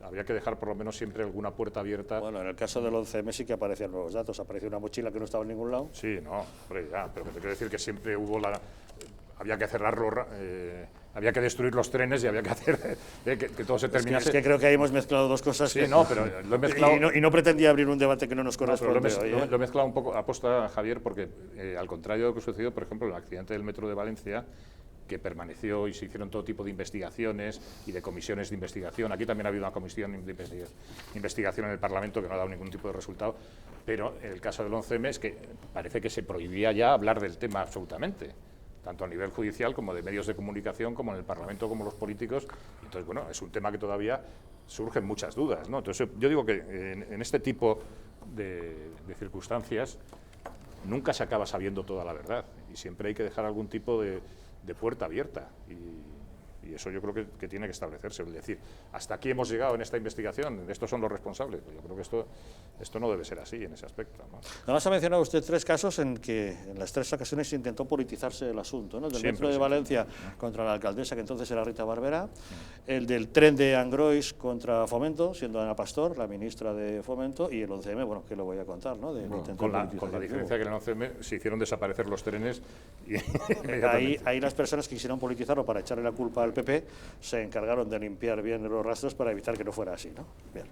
habría que dejar por lo menos siempre alguna puerta abierta. Bueno, en el caso del 11M sí que aparecían nuevos datos, apareció una mochila que no estaba en ningún lado. Sí, no, hombre, ya, pero te quiero decir que siempre hubo había que cerrarlo, había que destruir los trenes y había que hacer que todo se terminase. Es que creo que ahí hemos mezclado dos cosas. Sí, no, pero lo he mezclado. Y no pretendía abrir un debate que no nos corresponde. Lo he mezclado un poco aposta, Javier, porque al contrario de lo que sucedió, por ejemplo, en el accidente del metro de Valencia, que permaneció y se hicieron todo tipo de investigaciones y de comisiones de investigación. Aquí también ha habido una comisión de investigación en el Parlamento que no ha dado ningún tipo de resultado, pero en el caso del 11M es que parece que se prohibía ya hablar del tema absolutamente, tanto a nivel judicial como de medios de comunicación, como en el Parlamento, como los políticos. Entonces, bueno, es un tema que todavía surgen muchas dudas, ¿no? Entonces, yo digo que en este tipo de circunstancias nunca se acaba sabiendo toda la verdad, y siempre hay que dejar algún tipo de puerta abierta, y eso yo creo que tiene que establecerse. Es decir, hasta aquí hemos llegado en esta investigación, estos son los responsables. Yo creo que esto no debe ser así en ese aspecto, ¿no? Además ha mencionado usted 3 casos en que en las 3 ocasiones se intentó politizarse el asunto, ¿no? El del metro de Valencia contra la alcaldesa, que entonces era Rita Barberá, el del tren de Angrois contra Fomento, siendo Ana Pastor la ministra de Fomento, y el 11M, bueno, que lo voy a contar, ¿no? Con la diferencia que en el 11M se hicieron desaparecer los trenes y ahí las personas que quisieron politizarlo para echarle la culpa al PP se encargaron de limpiar bien los rastros para evitar que no fuera así, ¿no? Bien.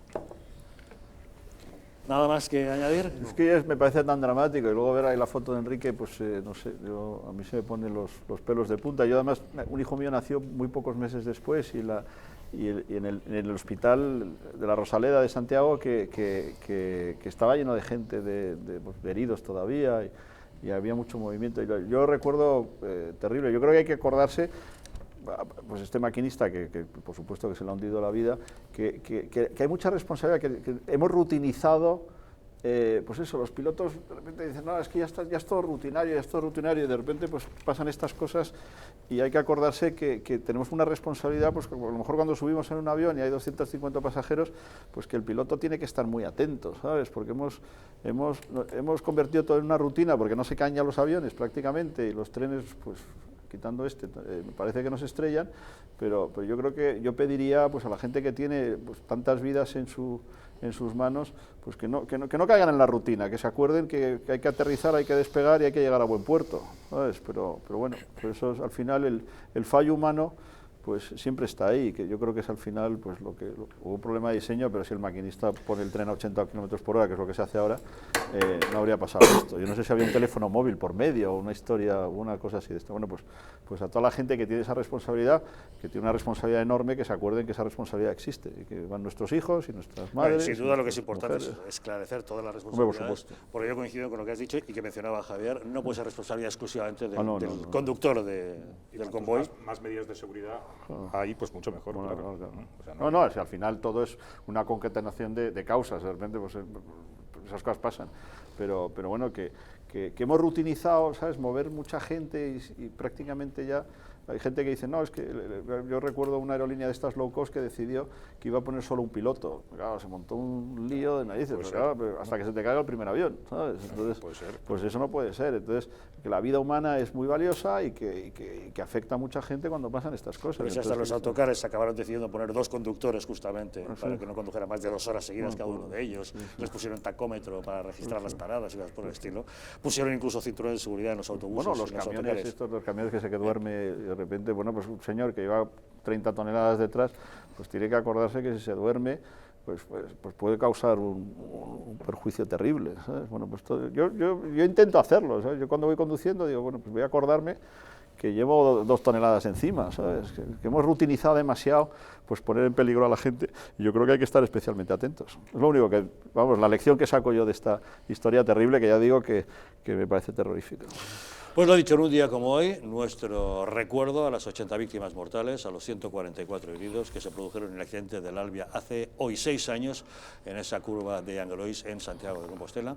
¿Nada más que añadir? Es que me parece tan dramático, y luego ver ahí la foto de Enrique, pues no sé, a mí se me ponen los pelos de punta. Yo además, un hijo mío nació muy pocos meses después, y en el hospital de la Rosaleda de Santiago, que estaba lleno de gente, de heridos todavía, y había mucho movimiento. Yo recuerdo terrible. Yo creo que hay que acordarse, pues este maquinista que por supuesto que se le ha hundido la vida, que hay mucha responsabilidad, que hemos rutinizado, pues eso, los pilotos de repente dicen, no, es que ya es todo rutinario, y de repente pues pasan estas cosas, y hay que acordarse que tenemos una responsabilidad, pues a lo mejor cuando subimos en un avión y hay 250 pasajeros, pues que el piloto tiene que estar muy atento, ¿sabes? Porque hemos convertido todo en una rutina, porque no se caen ya los aviones prácticamente, y los trenes, pues quitando me parece que no se estrellan, pero yo creo que yo pediría pues a la gente que tiene pues tantas vidas en en sus manos, pues que no caigan en la rutina, que se acuerden que hay que aterrizar, hay que despegar y hay que llegar a buen puerto, ¿sabes? Pero bueno, pues eso es, al final el fallo humano pues siempre está ahí, que yo creo que es al final pues hubo un problema de diseño, pero si el maquinista pone el tren a 80 km por hora, que es lo que se hace ahora, no habría pasado esto. Yo no sé si había un teléfono móvil por medio o una historia, una cosa así de esto. Bueno, pues a toda la gente que tiene esa responsabilidad, que tiene una responsabilidad enorme, que se acuerden que esa responsabilidad existe, y que van nuestros hijos y nuestras madres. Sin duda lo que es importante es esclarecer todas las responsabilidades, por supuesto. porque yo coincido con lo que has dicho y que mencionaba Javier, no puede ser responsabilidad exclusivamente del conductor del convoy. Más medidas de seguridad, ahí pues mucho mejor. Claro. O sea, si al final todo es una concatenación de causas, de repente pues esas cosas pasan, pero bueno, que hemos rutinizado, ¿sabes?, mover mucha gente y prácticamente ya hay gente que dice, no, es que yo recuerdo una aerolínea de estas low cost que decidió que iba a poner solo un piloto. Claro, se montó un lío de narices, pero hasta que se te caiga el primer avión, ¿sabes? Entonces, pues eso no puede ser. Entonces, que la vida humana es muy valiosa y que afecta a mucha gente cuando pasan estas cosas. Pues hasta los autocares acabaron decidiendo poner 2 conductores justamente para que no condujeran más de 2 horas seguidas cada uno de ellos. Les pusieron tacómetro para registrar las paradas y cosas por el estilo. Pusieron incluso cinturones de seguridad en los autobuses. Bueno, los camiones que se que duerme de repente, bueno, pues un señor que lleva 30 toneladas detrás, pues tiene que acordarse que si se duerme, pues puede causar un perjuicio terrible, ¿sabes? Bueno, pues yo intento hacerlo, ¿sabes? Yo cuando voy conduciendo digo, bueno, pues voy a acordarme que llevo 2 toneladas encima, ¿sabes? Que hemos rutinizado demasiado, pues poner en peligro a la gente, y yo creo que hay que estar especialmente atentos. Es lo único que, vamos, la lección que saco yo de esta historia terrible, que ya digo que me parece terrorífica. Pues lo dicho, en un día como hoy, nuestro recuerdo a las 80 víctimas mortales, a los 144 heridos que se produjeron en el accidente del Albia hace hoy 6 años en esa curva de Angelois en Santiago de Compostela,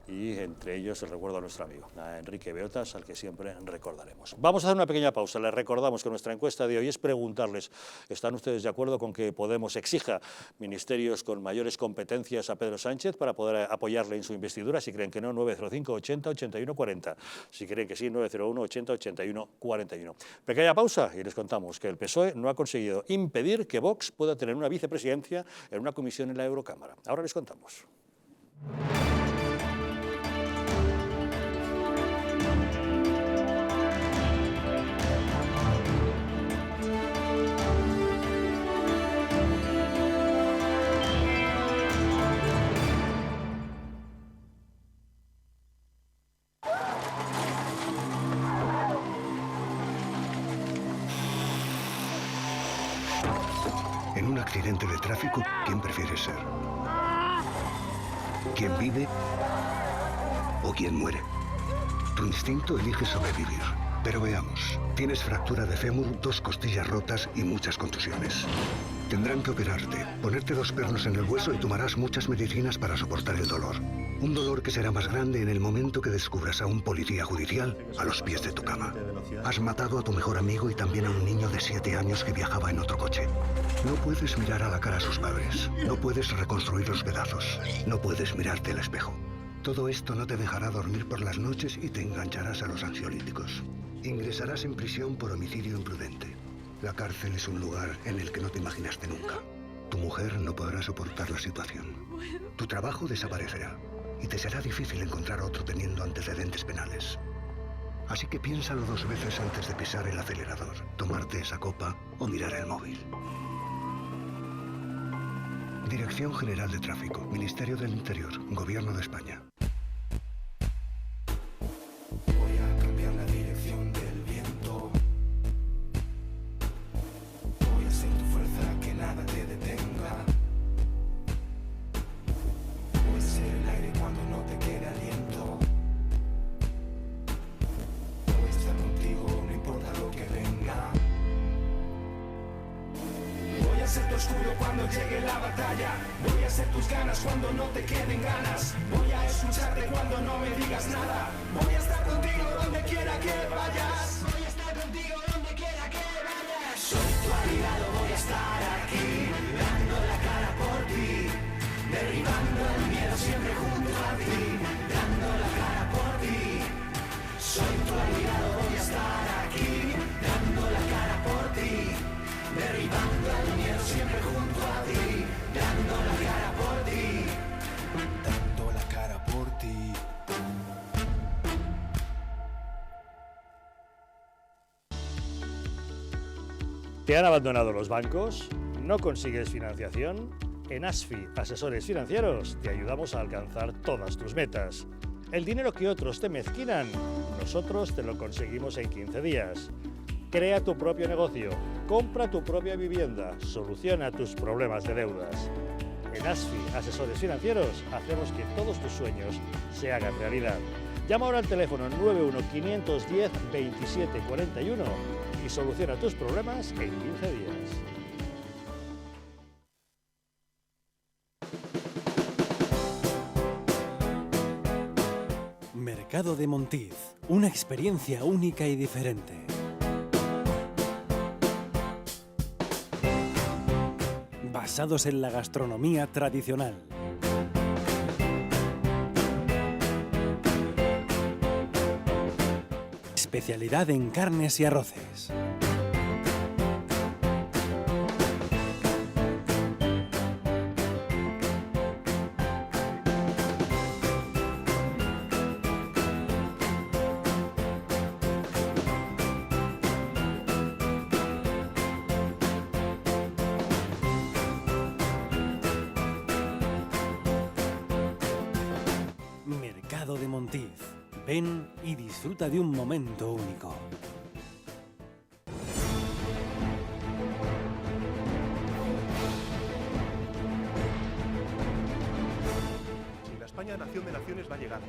y entre ellos el recuerdo a nuestro amigo, a Enrique Beotas, al que siempre recordaremos. Vamos a hacer una pequeña pausa. Les recordamos que nuestra encuesta de hoy es preguntarles, ¿están ustedes de acuerdo con que Podemos exija ministerios con mayores competencias a Pedro Sánchez para poder apoyarle en su investidura? Si creen que no, 905 80 81 40. Si creen que sí, 901 80 81 41. Pequeña pausa y les contamos que el PSOE no ha conseguido impedir que Vox pueda tener una vicepresidencia en una comisión en la Eurocámara. Ahora les contamos. En un accidente de tráfico, ¿quién prefieres ser? ¿Quién vive o quién muere? Tu instinto elige sobrevivir. Pero veamos, tienes fractura de fémur, 2 costillas rotas y muchas contusiones. Tendrán que operarte, ponerte 2 pernos en el hueso y tomarás muchas medicinas para soportar el dolor. Un dolor que será más grande en el momento que descubras a un policía judicial a los pies de tu cama. Has matado a tu mejor amigo y también a un niño de 7 años que viajaba en otro coche. No puedes mirar a la cara a sus padres. No puedes reconstruir los pedazos. No puedes mirarte al espejo. Todo esto no te dejará dormir por las noches y te engancharás a los ansiolíticos. Ingresarás en prisión por homicidio imprudente. La cárcel es un lugar en el que no te imaginaste nunca. Tu mujer no podrá soportar la situación. Tu trabajo desaparecerá y te será difícil encontrar otro teniendo antecedentes penales. Así que piénsalo 2 veces antes de pisar el acelerador, tomarte esa copa o mirar el móvil. Dirección General de Tráfico, Ministerio del Interior, Gobierno de España. Voy a cambiar la dirección del viento. Voy a ser tu fuerza, que nada te detenga. Voy a ser el aire cuando no te quede aliento. Voy a estar contigo, no importa lo que venga. Voy a ser tu escudo cuando llegue la batalla. Voy a ser tus ganas cuando no te queden ganas. Voy a escucharte cuando no me digas nada. Voy a estar contigo donde quiera que vayas. Voy a estar contigo donde quiera que vayas. Soy tu aliado, voy a estar aquí, dando la cara por ti, derribando el miedo siempre junto a ti, dando la cara por ti. Soy tu aliado, voy a estar aquí, dando la cara por ti, derribando el miedo siempre junto a ti, dando la cara por ti. ¿Te han abandonado los bancos? ¿No consigues financiación? En ASFI, Asesores Financieros, te ayudamos a alcanzar todas tus metas. El dinero que otros te mezquinan, nosotros te lo conseguimos en 15 días. Crea tu propio negocio, compra tu propia vivienda, soluciona tus problemas de deudas. En ASFI, Asesores Financieros, hacemos que todos tus sueños se hagan realidad. Llama ahora al teléfono 91-510-2741 y soluciona tus problemas en 15 días. Mercado de Montiz, una experiencia única y diferente. Basados en la gastronomía tradicional. Especialidad en carnes y arroces. Mercado de Montiz. Ven y disfruta de un momento único. Si la España nación de naciones va a llegar.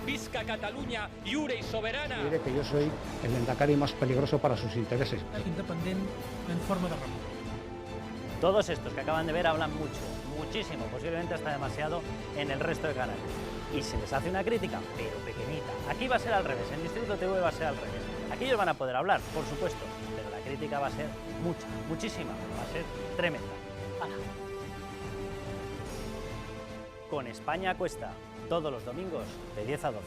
Visca Catalunya, lliure i soberana. Diré que yo soy el Endacari más peligroso para sus intereses. Independent en forma de república. Todos estos que acaban de ver hablan mucho, muchísimo, posiblemente hasta demasiado en el resto de canales. Y se les hace una crítica, pero pequeñita. Aquí va a ser al revés, en Distrito TV va a ser al revés. Aquí ellos van a poder hablar, por supuesto, pero la crítica va a ser mucha, muchísima, va a ser tremenda. ¡Hala! Con España a Cuesta, todos los domingos de 10 a 12.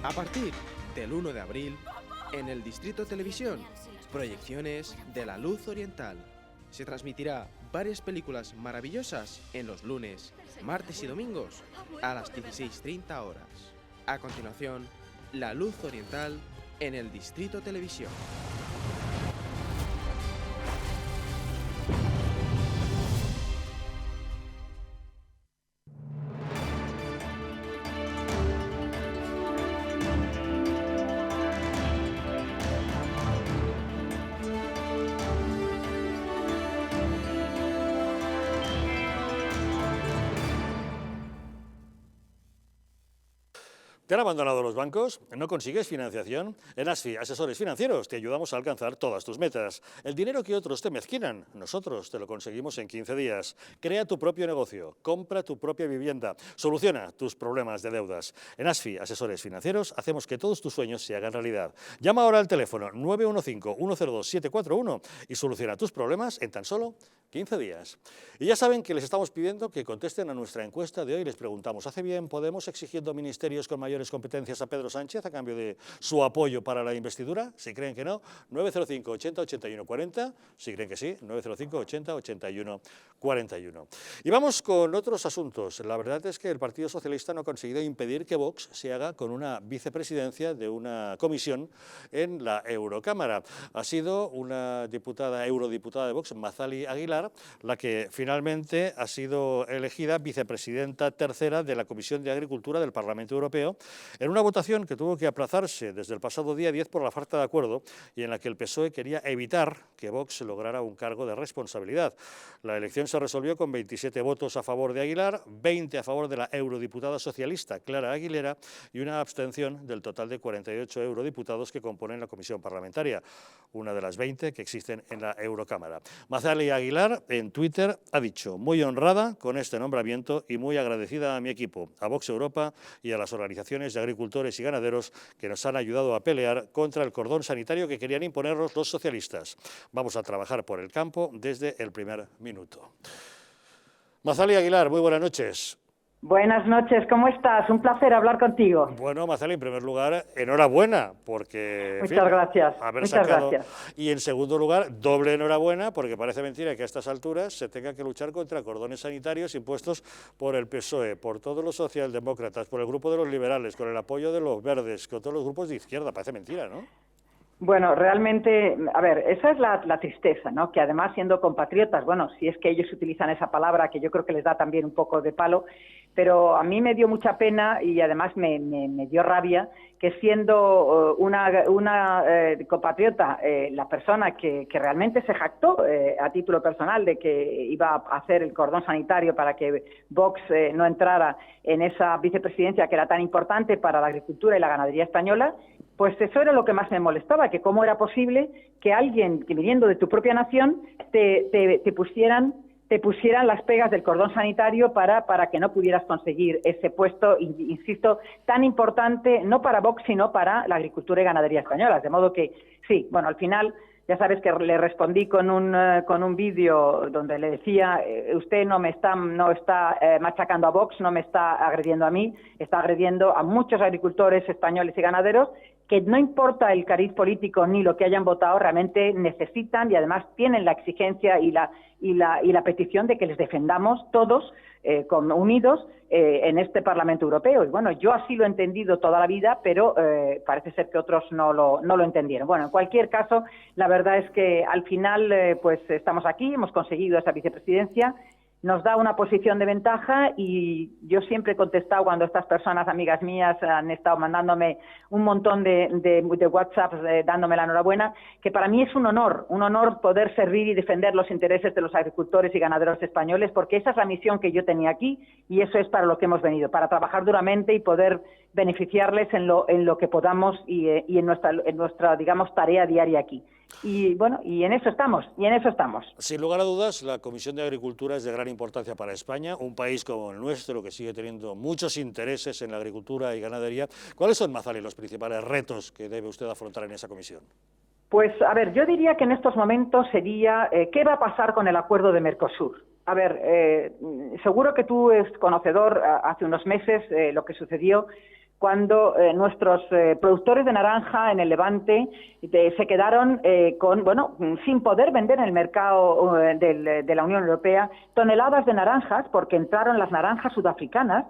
A partir del 1 de abril, en el Distrito Televisión, proyecciones de La Luz Oriental. Se transmitirá varias películas maravillosas en los lunes, martes y domingos a las 16:30 horas. A continuación, La Luz Oriental en el Distrito Televisión. ¿Te han abandonado los bancos? ¿No consigues financiación? En ASFI, Asesores Financieros, te ayudamos a alcanzar todas tus metas. El dinero que otros te mezquinan, nosotros te lo conseguimos en 15 días. Crea tu propio negocio, compra tu propia vivienda, soluciona tus problemas de deudas. En ASFI, Asesores Financieros, hacemos que todos tus sueños se hagan realidad. Llama ahora al teléfono 915-102-741 y soluciona tus problemas en tan solo 15 días. Y ya saben que les estamos pidiendo que contesten a nuestra encuesta de hoy. Les preguntamos, ¿hace bien Podemos exigiendo ministerios con mayores competencias a Pedro Sánchez a cambio de su apoyo para la investidura? Si creen que no, 905 80 81 40. Si creen que sí, 905 80 81 41. Y vamos con otros asuntos. La verdad es que el Partido Socialista no ha conseguido impedir que Vox se haga con una vicepresidencia de una comisión en la Eurocámara. Ha sido una eurodiputada de Vox, Mazali Aguilar, la que finalmente ha sido elegida vicepresidenta tercera de la Comisión de Agricultura del Parlamento Europeo, en una votación que tuvo que aplazarse desde el pasado día 10 por la falta de acuerdo y en la que el PSOE quería evitar que Vox lograra un cargo de responsabilidad. La elección se resolvió con 27 votos a favor de Aguilar, 20 a favor de la eurodiputada socialista Clara Aguilera y una abstención del total de 48 eurodiputados que componen la comisión parlamentaria, una de las 20 que existen en la Eurocámara. Mazali Aguilar en Twitter ha dicho: muy honrada con este nombramiento y muy agradecida a mi equipo, a Vox Europa y a las organizaciones de agricultores y ganaderos que nos han ayudado a pelear contra el cordón sanitario que querían imponernos los socialistas. Vamos a trabajar por el campo desde el primer minuto. Mazali Aguilar, muy buenas noches. Buenas noches, ¿cómo estás? Un placer hablar contigo. Bueno, Mazali, en primer lugar, enhorabuena, porque... Muchas gracias, muchas gracias. Y en segundo lugar, doble enhorabuena, porque parece mentira que a estas alturas se tenga que luchar contra cordones sanitarios impuestos por el PSOE, por todos los socialdemócratas, por el grupo de los liberales, con el apoyo de los verdes, con todos los grupos de izquierda. Parece mentira, ¿no? Bueno, realmente, a ver, esa es la tristeza, ¿no? Que además siendo compatriotas, bueno, si es que ellos utilizan esa palabra, que yo creo que les da también un poco de palo, pero a mí me dio mucha pena y además me dio rabia que siendo una compatriota, la persona que realmente se jactó a título personal de que iba a hacer el cordón sanitario para que Vox no entrara en esa vicepresidencia que era tan importante para la agricultura y la ganadería española, pues eso era lo que más me molestaba, que cómo era posible que alguien que viniendo de tu propia nación te pusieran las pegas del cordón sanitario para que no pudieras conseguir ese puesto, insisto, tan importante, no para Vox, sino para la agricultura y ganadería españolas. De modo que, sí, bueno, al final, ya sabes que le respondí con un vídeo donde le decía, usted no está machacando a Vox, no me está agrediendo a mí, está agrediendo a muchos agricultores españoles y ganaderos, que no importa el cariz político ni lo que hayan votado, realmente necesitan y además tienen la exigencia y la petición de que les defendamos todos unidos en este Parlamento Europeo. Y bueno, yo así lo he entendido toda la vida, pero parece ser que otros no lo entendieron. Bueno, en cualquier caso, la verdad es que al final pues estamos aquí, hemos conseguido esa vicepresidencia. Nos da una posición de ventaja y yo siempre he contestado cuando estas personas, amigas mías, han estado mandándome un montón de WhatsApps dándome la enhorabuena, que para mí es un honor poder servir y defender los intereses de los agricultores y ganaderos españoles, porque esa es la misión que yo tenía aquí y eso es para lo que hemos venido, para trabajar duramente y poder beneficiarles en lo que podamos y en nuestra digamos, tarea diaria aquí. Y bueno, y en eso estamos. Sin lugar a dudas, la Comisión de Agricultura es de gran importancia para España, un país como el nuestro que sigue teniendo muchos intereses en la agricultura y ganadería. ¿Cuáles son, Mazali, los principales retos que debe usted afrontar en esa comisión? Pues, a ver, yo diría que en estos momentos sería ¿qué va a pasar con el acuerdo de Mercosur? A ver, seguro que tú eres conocedor hace unos meses lo que sucedió cuando nuestros productores de naranja en el Levante se quedaron sin poder vender en el mercado de la Unión Europea toneladas de naranjas porque entraron las naranjas sudafricanas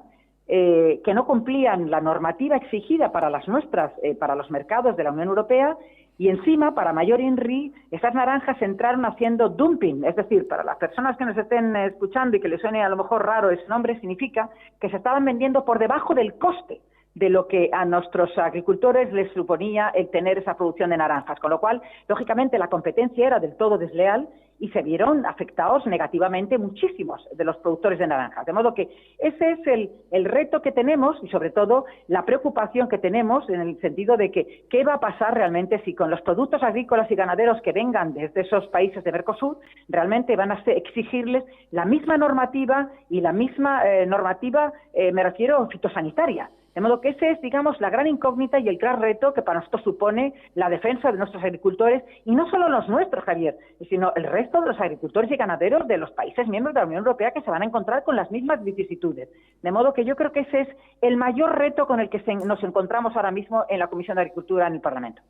que no cumplían la normativa exigida para las nuestras, para los mercados de la Unión Europea. Y encima, para mayor INRI, esas naranjas entraron haciendo dumping, es decir, para las personas que nos estén escuchando y que les suene a lo mejor raro ese nombre, significa que se estaban vendiendo por debajo del coste de lo que a nuestros agricultores les suponía el tener esa producción de naranjas, con lo cual, lógicamente, la competencia era del todo desleal y se vieron afectados negativamente muchísimos de los productores de naranjas. De modo que ese es el reto que tenemos y, sobre todo, la preocupación que tenemos en el sentido de que qué va a pasar realmente si con los productos agrícolas y ganaderos que vengan desde esos países de Mercosur realmente van a exigirles la misma normativa y la misma normativa, me refiero, fitosanitaria. De modo que ese es, digamos, la gran incógnita y el gran reto que para nosotros supone la defensa de nuestros agricultores, y no solo los nuestros, Javier, sino el resto de los agricultores y ganaderos de los países miembros de la Unión Europea que se van a encontrar con las mismas vicisitudes. De modo que yo creo que ese es el mayor reto con el que nos encontramos ahora mismo en la Comisión de Agricultura en el Parlamento.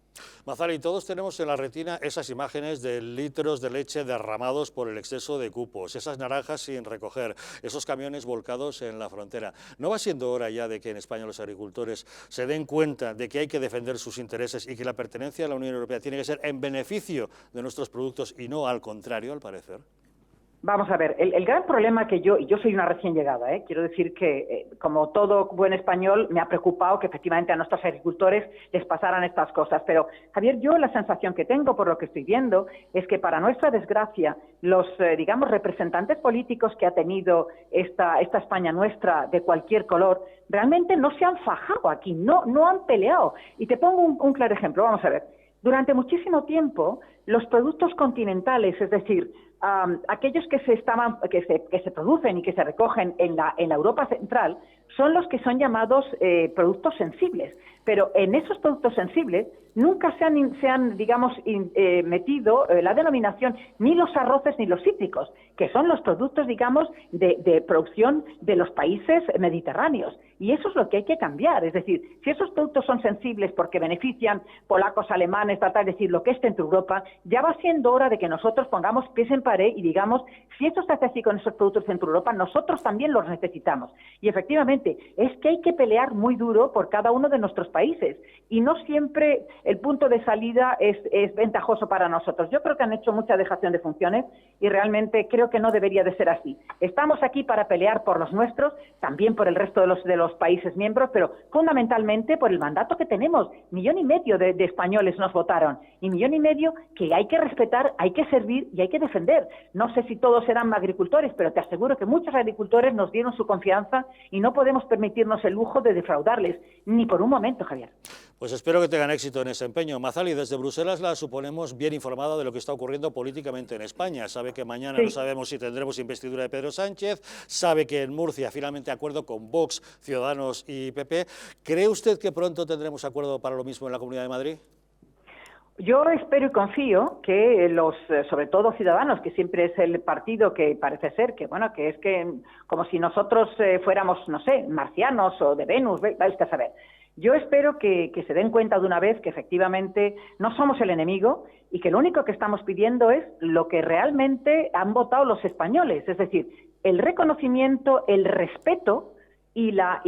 Mazali, todos tenemos en la retina esas imágenes de litros de leche derramados por el exceso de cupos, esas naranjas sin recoger, esos camiones volcados en la frontera. ¿No va siendo hora ya de que en España los agricultores se den cuenta de que hay que defender sus intereses y que la pertenencia a la Unión Europea tiene que ser en beneficio de nuestros productos y no al contrario, al parecer? Vamos a ver, el gran problema que yo soy una recién llegada, quiero decir que como todo buen español me ha preocupado que efectivamente a nuestros agricultores les pasaran estas cosas, pero Javier, yo la sensación que tengo por lo que estoy viendo es que para nuestra desgracia los, digamos, representantes políticos que ha tenido esta España nuestra de cualquier color realmente no se han fajado aquí, no han peleado. Y te pongo un claro ejemplo, vamos a ver. Durante muchísimo tiempo, los productos continentales, es decir, aquellos que se producen y que se recogen en la Europa central, son los que son llamados productos sensibles. Pero en esos productos sensibles nunca se han digamos, metido la denominación ni los arroces ni los cítricos, que son los productos, digamos, de producción de los países mediterráneos. Y eso es lo que hay que cambiar. Es decir, si esos productos son sensibles porque benefician polacos, alemanes, tratar de decir lo que es Centro Europa, ya va siendo hora de que nosotros pongamos pies en pared y digamos, si esto se hace así con esos productos de Centro Europa, nosotros también los necesitamos. Y efectivamente, es que hay que pelear muy duro por cada uno de nuestros países. Y no siempre el punto de salida es ventajoso para nosotros. Yo creo que han hecho mucha dejación de funciones y realmente creo que no debería de ser así. Estamos aquí para pelear por los nuestros, también por el resto de los países miembros, pero fundamentalmente por el mandato que tenemos. 1,5 millones de españoles nos votaron y 1,5 millones que hay que respetar, hay que servir y hay que defender. No sé si todos serán agricultores, pero te aseguro que muchos agricultores nos dieron su confianza y no podemos permitirnos el lujo de defraudarles, ni por un momento, Javier. Pues espero que tengan éxito en ese empeño. Mazali, desde Bruselas la suponemos bien informada de lo que está ocurriendo políticamente en España. Sabe que mañana no sabemos si tendremos investidura de Pedro Sánchez, sabe que en Murcia finalmente acuerdo con Vox, Ciudadanos y PP. ¿Cree usted que pronto tendremos acuerdo para lo mismo en la Comunidad de Madrid? Yo espero y confío que sobre todo Ciudadanos, que siempre es el partido que parece ser que, bueno, que es que como si nosotros fuéramos, no sé, marcianos o de Venus, vais a saber. Yo espero que se den cuenta de una vez que efectivamente no somos el enemigo y que lo único que estamos pidiendo es lo que realmente han votado los españoles, es decir, el reconocimiento, el respeto y la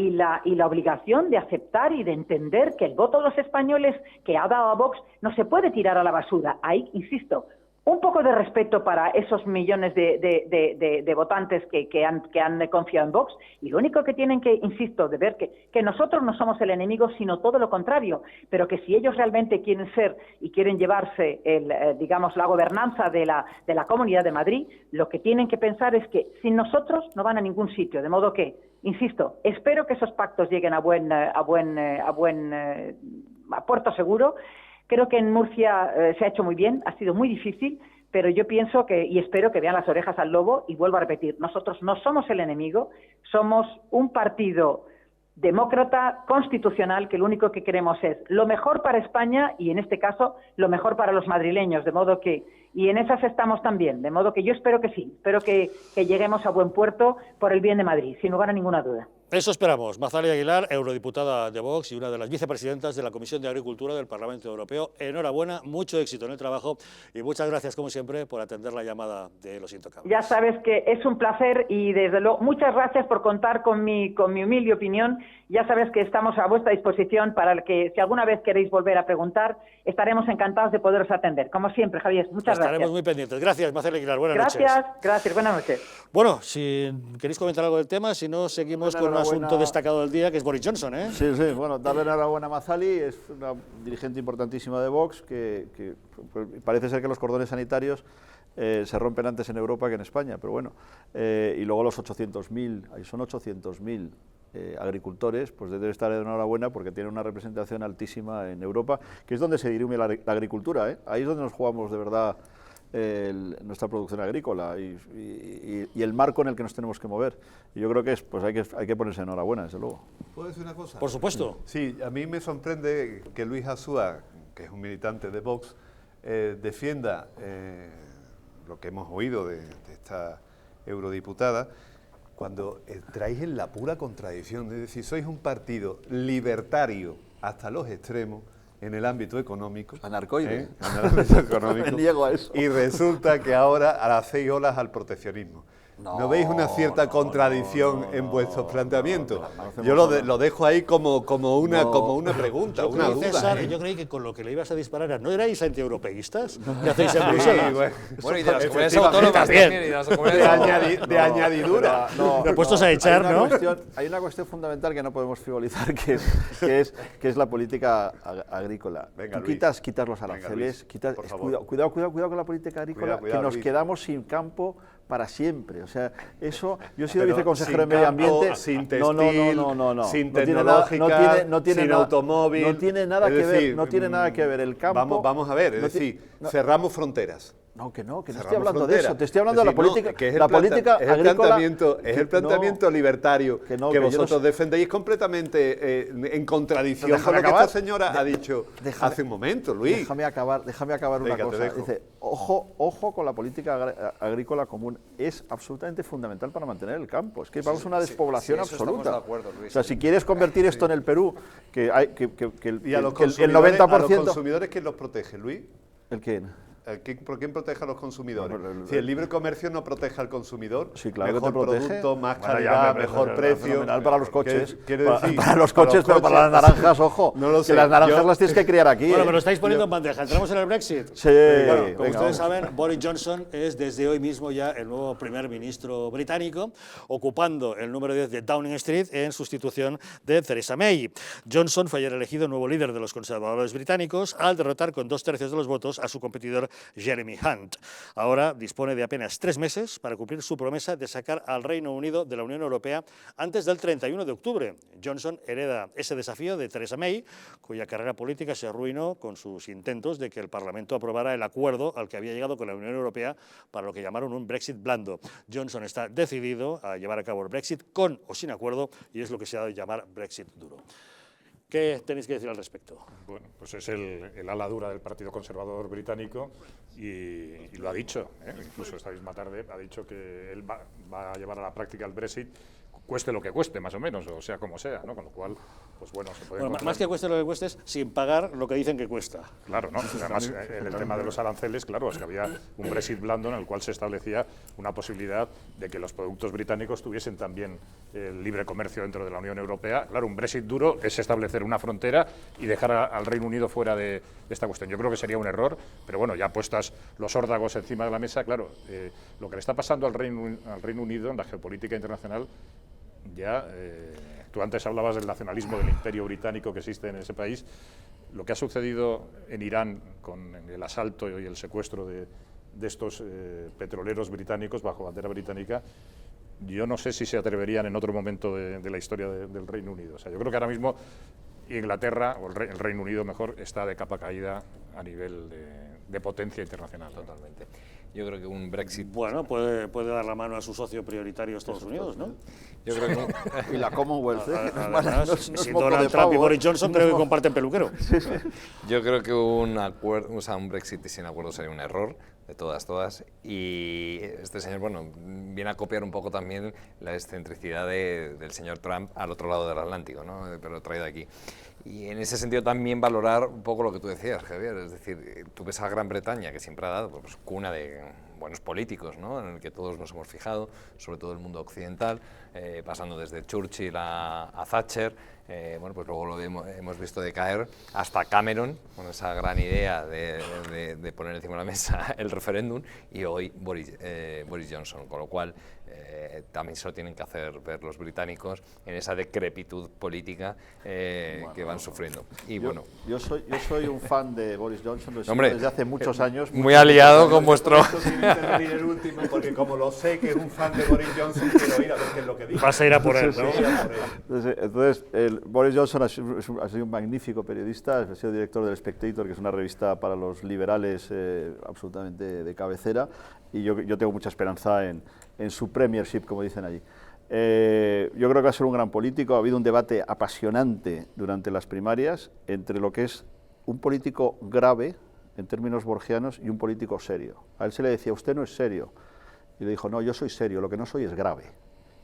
obligación de aceptar y de entender que el voto de los españoles que ha dado a Vox no se puede tirar a la basura. Ahí, insisto, un poco de respeto para esos millones de votantes que han confiado en Vox, y lo único que tienen que, insisto, de ver que nosotros no somos el enemigo, sino todo lo contrario, pero que si ellos realmente quieren ser y quieren llevarse digamos, la gobernanza de la Comunidad de Madrid, lo que tienen que pensar es que sin nosotros no van a ningún sitio, de modo que, insisto, espero que esos pactos lleguen a puerto seguro. Creo que en Murcia se ha hecho muy bien, ha sido muy difícil, pero yo pienso y espero que vean las orejas al lobo, y vuelvo a repetir, nosotros no somos el enemigo, somos un partido demócrata, constitucional, que lo único que queremos es lo mejor para España y en este caso lo mejor para los madrileños, de modo que, y en esas estamos también, de modo que yo espero que sí, espero que lleguemos a buen puerto por el bien de Madrid, sin lugar a ninguna duda. Eso esperamos. Mazali Aguilar, eurodiputada de Vox y una de las vicepresidentas de la Comisión de Agricultura del Parlamento Europeo. Enhorabuena, mucho éxito en el trabajo y muchas gracias, como siempre, por atender la llamada de Los Intocables. Ya sabes que es un placer y, desde luego, muchas gracias por contar con mi humilde opinión. Ya sabes que estamos a vuestra disposición para que, si alguna vez queréis volver a preguntar, estaremos encantados de poderos atender. Como siempre, Javier, muchas gracias. Estaremos muy pendientes. Gracias, Mazali Aguilar. Buenas noches. Gracias. Buenas noches. Bueno, si queréis comentar algo del tema, si no, seguimos con un asunto destacado del día, que es Boris Johnson, ¿eh? Sí, bueno, darle enhorabuena a Mazali, es una dirigente importantísima de Vox, que parece ser que los cordones sanitarios se rompen antes en Europa que en España, pero bueno, y luego los 800.000, ahí son 800.000 agricultores, pues debe estar de enhorabuena porque tiene una representación altísima en Europa, que es donde se dirime la agricultura, ¿eh? Ahí es donde nos jugamos de verdad nuestra producción agrícola y el marco en el que nos tenemos que mover. Y yo creo que hay que ponerse enhorabuena, desde luego. ¿Puedo decir una cosa? Por supuesto. Sí, a mí me sorprende que Luis Azúa, que es un militante de Vox, defienda lo que hemos oído de esta eurodiputada, cuando traéis en la pura contradicción, es decir, sois un partido libertario hasta los extremos, en el ámbito económico. Anarcoide. En el ámbito económico. Me niego a eso. Y resulta que ahora hacéis olas al proteccionismo. ¿No veis una cierta contradicción en vuestros planteamientos? Yo lo dejo ahí como una pregunta, una duda. César, yo creí que con lo que le ibas a disparar, ¿no erais antieuropeístas? ¿Qué hacéis en Bruselas? Bueno, y de las comunidades autónomas también. De añadidura. Puestos a echar, ¿no? Hay una cuestión fundamental que no podemos frivolizar, que es la política agrícola. Tú quitas los aranceles, cuidado con la política agrícola, que nos quedamos sin campo para siempre. O sea, eso, yo he sido viceconsejero de Medio Ambiente. Sin textil, sin tecnológica, sin automóvil. No tiene nada que ver, el campo. Vamos a ver, es decir, cerramos fronteras. No, que no Cerramos estoy hablando frontera. de eso, te estoy hablando de la política, que es la política es agrícola. es el planteamiento libertario que vosotros defendéis completamente en contradicción con lo que esta señora ha dicho hace un momento, Luis. Déjame acabar una cosa. Dice, ojo con la política agrícola común, es absolutamente fundamental para mantener el campo. Es que vamos a una despoblación absoluta. De acuerdo, Luis. O sea, si quieres convertir esto en el Perú, que el 90%... ¿A los consumidores quién los protege, Luis? ¿El quién? ¿Por quién protege a los consumidores? Si el libre comercio no protege al consumidor, sí, claro, mejor que te protege. producto, más calidad, mejor precio. Para los coches. Para los coches, pero para las naranjas, ojo. No lo sé. Que las naranjas las tienes que criar aquí. Bueno, pero lo estáis poniendo en bandeja. ¿Entramos en el Brexit? Sí. Bueno, como ustedes saben, Boris Johnson es desde hoy mismo ya el nuevo primer ministro británico, ocupando el número 10 de Downing Street en sustitución de Theresa May. Johnson fue ayer elegido nuevo líder de los conservadores británicos al derrotar con 2/3 de los votos a su competidor Jeremy Hunt. Ahora dispone de apenas 3 meses para cumplir su promesa de sacar al Reino Unido de la Unión Europea antes del 31 de octubre. Johnson hereda ese desafío de Theresa May, cuya carrera política se arruinó con sus intentos de que el Parlamento aprobara el acuerdo al que había llegado con la Unión Europea para lo que llamaron un Brexit blando. Johnson está decidido a llevar a cabo el Brexit con o sin acuerdo y es lo que se ha dado a llamar Brexit duro. ¿Qué tenéis que decir al respecto? Bueno, pues es el ala dura del Partido Conservador británico y lo ha dicho, incluso esta misma tarde ha dicho que él va a llevar a la práctica el Brexit, cueste lo que cueste, más o menos, o sea como sea, ¿no? Con lo cual, pues bueno, se puede... Bueno, más que cueste lo que cueste, es sin pagar lo que dicen que cuesta. Claro, ¿no? Además, en el tema de los aranceles, claro, es que había un Brexit blando en el cual se establecía una posibilidad de que los productos británicos tuviesen también el libre comercio dentro de la Unión Europea. Claro, un Brexit duro es establecer una frontera y dejar al Reino Unido fuera de esta cuestión. Yo creo que sería un error, pero bueno, ya puestas los órdagos encima de la mesa, claro, lo que le está pasando al Reino Unido en la geopolítica internacional, ya, tú antes hablabas del nacionalismo del imperio británico que existe en ese país. Lo que ha sucedido en Irán con el asalto y el secuestro de estos petroleros británicos bajo bandera británica, yo no sé si se atreverían en otro momento de la historia del Reino Unido. O sea, yo creo que ahora mismo Inglaterra, o el Reino Unido mejor, está de capa caída a nivel de potencia internacional. Totalmente. Yo creo que un Brexit... Bueno, puede dar la mano a su socio prioritario Estados Unidos, ¿no? Yo creo que... Y la Commonwealth, si Donald Trump y Boris Johnson creo que comparten peluquero. Yo creo que un Brexit sin acuerdo sería un error, de todas, y este señor, bueno, viene a copiar un poco también la excentricidad del señor Trump al otro lado del Atlántico, ¿no? Pero traído aquí. Y en ese sentido también valorar un poco lo que tú decías, Javier, es decir, tú ves a Gran Bretaña, que siempre ha dado pues, cuna de buenos políticos, ¿no? En el que todos nos hemos fijado, sobre todo el mundo occidental, pasando desde Churchill a Thatcher, bueno, pues luego lo hemos visto decaer hasta Cameron, con esa gran idea de poner encima de la mesa el referéndum, y hoy Boris Johnson, con lo cual también se lo tienen que hacer ver los británicos en esa decrepitud política que van sufriendo. Y bueno, yo soy un fan de Boris Johnson hombre, desde hace muchos años. Muy aliado con vuestro... intervenir el último, porque como lo sé que es un fan de Boris Johnson, quiero ir a ver qué es lo que dice. Vas a ir a por él, ¿no? Entonces, Boris Johnson ha sido un magnífico periodista, ha sido director del Spectator, que es una revista para los liberales absolutamente de cabecera, y yo tengo mucha esperanza en su premiership, como dicen allí. Yo creo que va a ser un gran político. Ha habido un debate apasionante durante las primarias entre lo que es un político grave, en términos borgianos, y un político serio. A él se le decía, usted no es serio. Y le dijo, no, yo soy serio, lo que no soy es grave.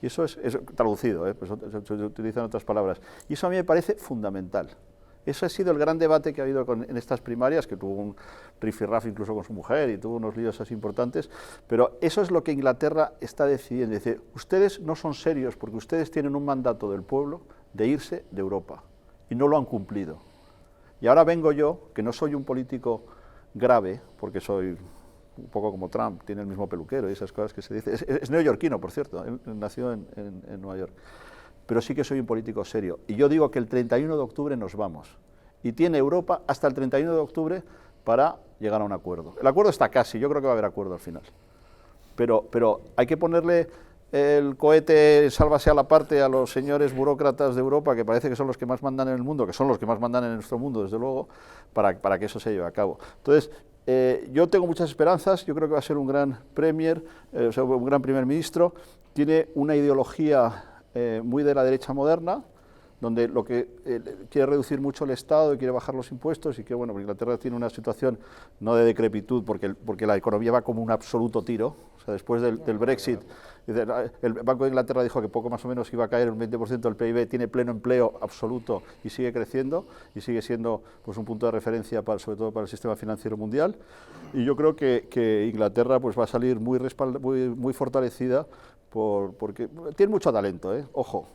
Y eso es traducido, pues se utilizan otras palabras. Y eso a mí me parece fundamental. Ese ha sido el gran debate que ha habido en estas primarias, que tuvo un rifirraf incluso con su mujer y tuvo unos líos así importantes, pero eso es lo que Inglaterra está decidiendo. Dice, ustedes no son serios porque ustedes tienen un mandato del pueblo de irse de Europa y no lo han cumplido. Y ahora vengo yo, que no soy un político grave, porque soy un poco como Trump, tiene el mismo peluquero y esas cosas que se dice. Es neoyorquino, por cierto, él nació en Nueva York. Pero sí que soy un político serio. Y yo digo que el 31 de octubre nos vamos. Y tiene Europa hasta el 31 de octubre para llegar a un acuerdo. El acuerdo está casi, yo creo que va a haber acuerdo al final. Pero hay que ponerle el cohete, sálvase a la parte, a los señores burócratas de Europa, que parece que son los que más mandan en el mundo, que son los que más mandan en nuestro mundo, desde luego, para que eso se lleve a cabo. Entonces, Yo tengo muchas esperanzas, yo creo que va a ser un gran premier, o sea, un gran primer ministro. Tiene una ideología muy de la derecha moderna, donde lo que quiere reducir mucho el Estado y quiere bajar los impuestos, y que bueno, Inglaterra tiene una situación no de decrepitud, porque la economía va como un absoluto tiro. O sea, después del Brexit, el Banco de Inglaterra dijo que poco más o menos iba a caer un 20% del PIB, tiene pleno empleo absoluto y sigue creciendo, y sigue siendo pues, un punto de referencia sobre todo para el sistema financiero mundial. Y yo creo que Inglaterra pues, va a salir muy fortalecida porque tiene mucho talento, ojo.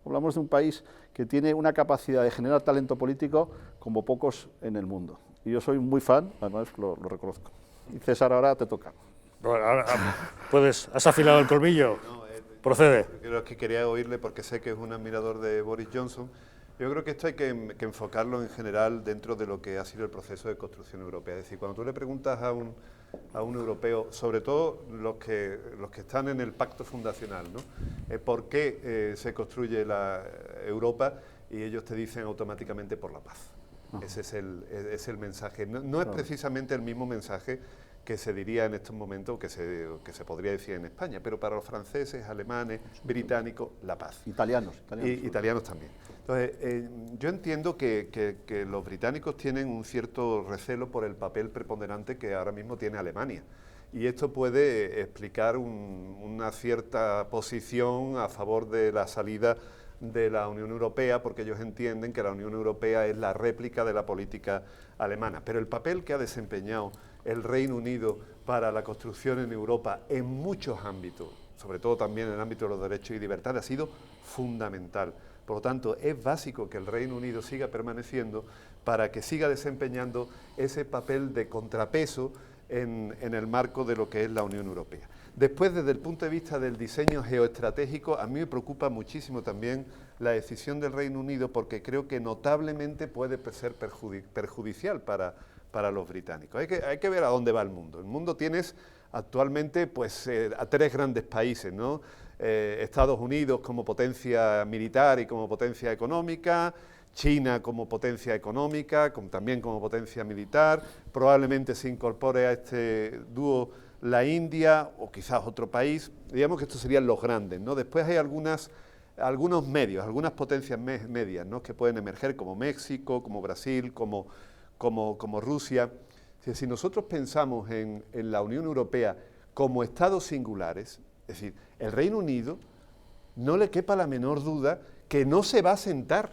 Hablamos de un país que tiene una capacidad de generar talento político como pocos en el mundo. Y yo soy muy fan, además lo reconozco. Y César, ahora te toca. Bueno, ahora, ¿has afilado el colmillo? No, procede. Yo creo que quería oírle porque sé que es un admirador de Boris Johnson. Yo creo que esto hay que enfocarlo en general dentro de lo que ha sido el proceso de construcción europea. Es decir, cuando tú le preguntas a un europeo, sobre todo los que están en el pacto fundacional, ¿no? ¿Por qué se construye la Europa? Y ellos te dicen automáticamente por la paz. Ese es el mensaje. No es precisamente el mismo mensaje que se diría en estos momentos, que se podría decir en España, pero para los franceses, alemanes, británicos, la paz. Italianos también. Entonces, yo entiendo que los británicos tienen un cierto recelo por el papel preponderante que ahora mismo tiene Alemania. Y esto puede explicar una cierta posición a favor de la salida de la Unión Europea, porque ellos entienden que la Unión Europea es la réplica de la política alemana. Pero el papel que ha desempeñado el Reino Unido para la construcción en Europa en muchos ámbitos, sobre todo también en el ámbito de los derechos y libertades, ha sido fundamental. Por lo tanto, es básico que el Reino Unido siga permaneciendo para que siga desempeñando ese papel de contrapeso en el marco de lo que es la Unión Europea. Después, desde el punto de vista del diseño geoestratégico, a mí me preocupa muchísimo también la decisión del Reino Unido, porque creo que notablemente puede ser perjudicial para los británicos. Hay que ver a dónde va el mundo. El mundo tienes actualmente pues, a tres grandes países, ¿no? Estados Unidos como potencia militar y como potencia económica, China como potencia económica, también como potencia militar, probablemente se incorpore a este dúo la India o quizás otro país. Digamos que estos serían los grandes, ¿no? Después hay algunos medios, algunas potencias medias, ¿no? Que pueden emerger, como México, como Brasil, como Rusia. Si nosotros pensamos en la Unión Europea como estados singulares, es decir, el Reino Unido, no le quepa la menor duda que no se va a sentar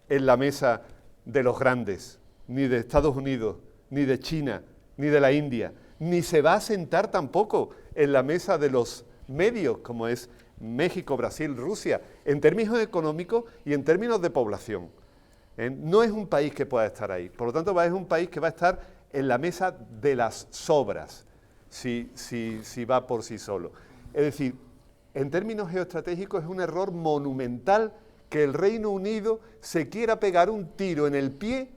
en la mesa de los grandes, ni de Estados Unidos, ni de China, ni de la India, ni se va a sentar tampoco en la mesa de los medios, como es México, Brasil, Rusia, en términos económicos y en términos de población. No es un país que pueda estar ahí, por lo tanto es un país que va a estar en la mesa de las sobras, si va por sí solo. Es decir, en términos geoestratégicos es un error monumental que el Reino Unido se quiera pegar un tiro en el pie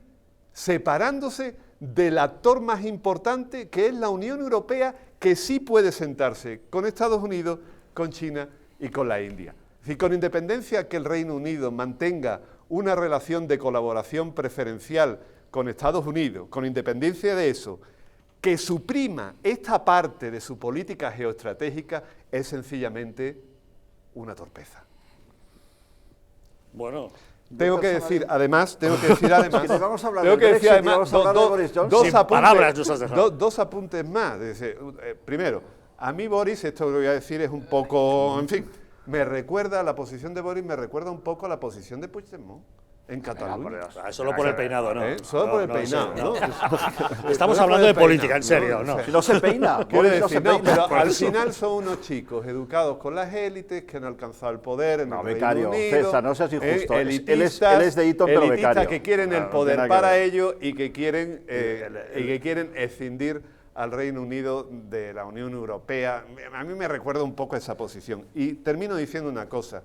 separándose del actor más importante, que es la Unión Europea, que sí puede sentarse con Estados Unidos, con China y con la India. Es decir, con independencia que el Reino Unido mantenga una relación de colaboración preferencial con Estados Unidos, con independencia de eso, que suprima esta parte de su política geoestratégica es sencillamente una torpeza. Bueno, tengo que decir además, dos apuntes más. Primero, a mí Boris, esto lo voy a decir, es un poco, en fin, la posición de Boris me recuerda un poco a la posición de Puigdemont en Cataluña. Solo por el peinado, ¿no? Solo por el peinado, ¿no? Estamos hablando de política, en serio, ¿no? Si no se peina. Quiero decir, no, pero al final son unos chicos educados con las élites que han alcanzado el poder en el Reino Unido. César, no seas injusto. Él es de Eton, pero becario. Que quieren el poder para ellos y que quieren escindir al Reino Unido de la Unión Europea. A mí me recuerda un poco esa posición. Y termino diciendo una cosa.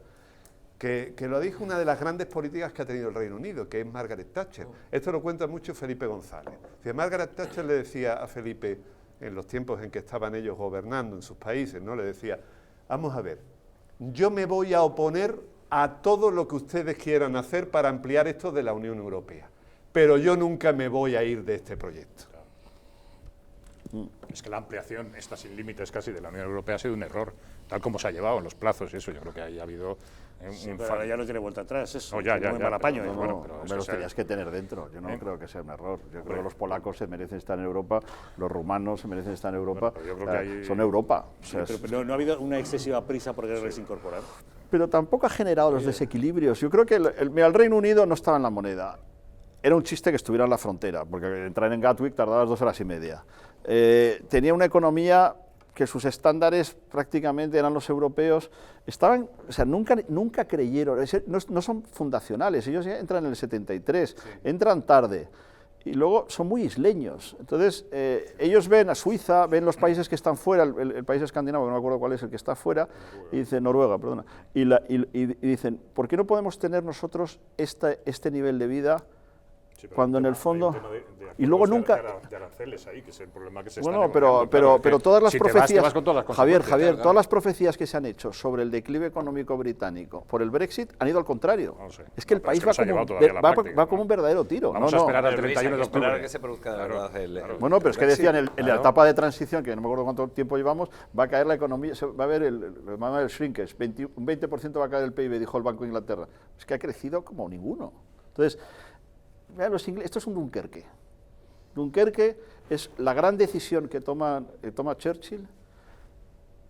Que lo dijo una de las grandes políticas que ha tenido el Reino Unido, que es Margaret Thatcher. Esto lo cuenta mucho Felipe González. Margaret Thatcher le decía a Felipe, en los tiempos en que estaban ellos gobernando en sus países, ¿no? Le decía, vamos a ver, yo me voy a oponer a todo lo que ustedes quieran hacer para ampliar esto de la Unión Europea, pero yo nunca me voy a ir de este proyecto. Es que la ampliación, esta sin límites casi, de la Unión Europea ha sido un error, tal como se ha llevado en los plazos y eso. Yo creo que ahí ha habido un pero ahora ya no tiene vuelta atrás, eso. No, ya, muy mal apaño. pero, No, pero me los tenías que tener dentro. Yo no creo que sea un error. Yo creo que los polacos se merecen estar en Europa, los rumanos se merecen estar en Europa. Yo creo que ahí... Son Europa. O Sí, sea, pero no ha habido una excesiva prisa por quererles incorporar. Pero tampoco ha generado los desequilibrios. Yo creo que el Reino Unido no estaba en la moneda. Era un chiste que estuviera en la frontera, porque entrar en Gatwick tardaba 2 horas y media. Tenía una economía que sus estándares prácticamente eran los europeos, estaban, o sea, nunca creyeron, no son fundacionales, ellos ya entran en el 73, entran tarde, y luego son muy isleños. Entonces, ellos ven a Suiza, ven los países que están fuera, el país escandinavo, que no me acuerdo cuál es el que está fuera, y dicen, Noruega, perdona, y dicen, ¿por qué no podemos tener nosotros este nivel de vida? Sí, cuando en el fondo y luego nunca de aranceles ahí, que es el problema que se bueno, está pero todas las si profecías, Javier, claro. todas las profecías que se han hecho sobre el declive económico británico por el Brexit han ido al contrario. No sé. Es que el país va como un verdadero tiro. Vamos a esperar al 31 de octubre. Esperar que se produzca de verdad bueno, pero es que decían en la etapa de transición, que no me acuerdo cuánto tiempo llevamos, va a caer la economía, va a haber el shrinkage, un 20% va a caer el PIB, dijo el Banco de Inglaterra. Es que ha crecido como ninguno. Entonces, los ingleses, esto es un Dunkerque. Dunkerque es la gran decisión que toma Churchill,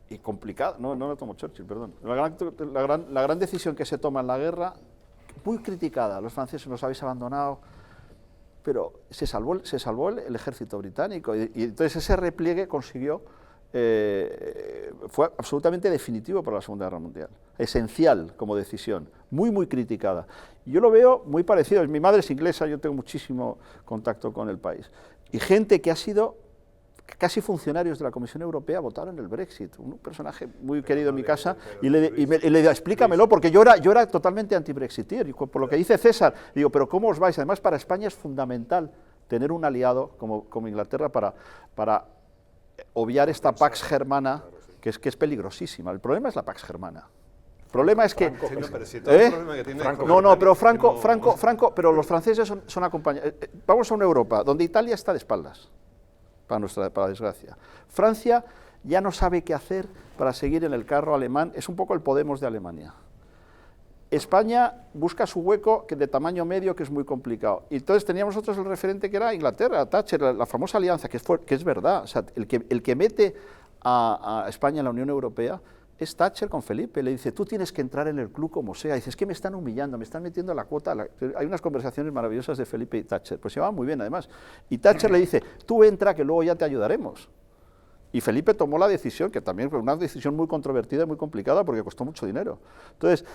y complicada, no la tomó Churchill, perdón, la gran decisión que se toma en la guerra, muy criticada, los franceses nos habéis abandonado, pero se salvó el ejército británico, y entonces ese repliegue consiguió, fue absolutamente definitivo para la Segunda Guerra Mundial, esencial como decisión, muy criticada. Yo lo veo muy parecido, mi madre es inglesa, yo tengo muchísimo contacto con el país, y gente que ha sido casi funcionarios de la Comisión Europea votaron el Brexit, un personaje muy querido en mi casa, y le digo, explícamelo, porque yo era totalmente anti-brexiteer, y por lo que dice César, digo, pero ¿cómo os vais? Además, para España es fundamental tener un aliado como Inglaterra para obviar esta Pax Germana, que es peligrosísima. El problema es la Pax Germana. El problema es que... Franco, pero los franceses son acompañados. Vamos a una Europa donde Italia está de espaldas, para desgracia. Francia ya no sabe qué hacer para seguir en el carro alemán, es un poco el Podemos de Alemania. España busca su hueco de tamaño medio, que es muy complicado. Y entonces teníamos nosotros el referente que era Inglaterra, Thatcher, la famosa alianza, que es verdad. O sea, el que mete a España en la Unión Europea es Thatcher con Felipe. Le dice, tú tienes que entrar en el club como sea. Dice, es que me están humillando, me están metiendo la cuota. Hay unas conversaciones maravillosas de Felipe y Thatcher, pues se llevaban muy bien además. Y Thatcher le dice, tú entra que luego ya te ayudaremos. Y Felipe tomó la decisión, que también fue una decisión muy controvertida y muy complicada porque costó mucho dinero. Entonces,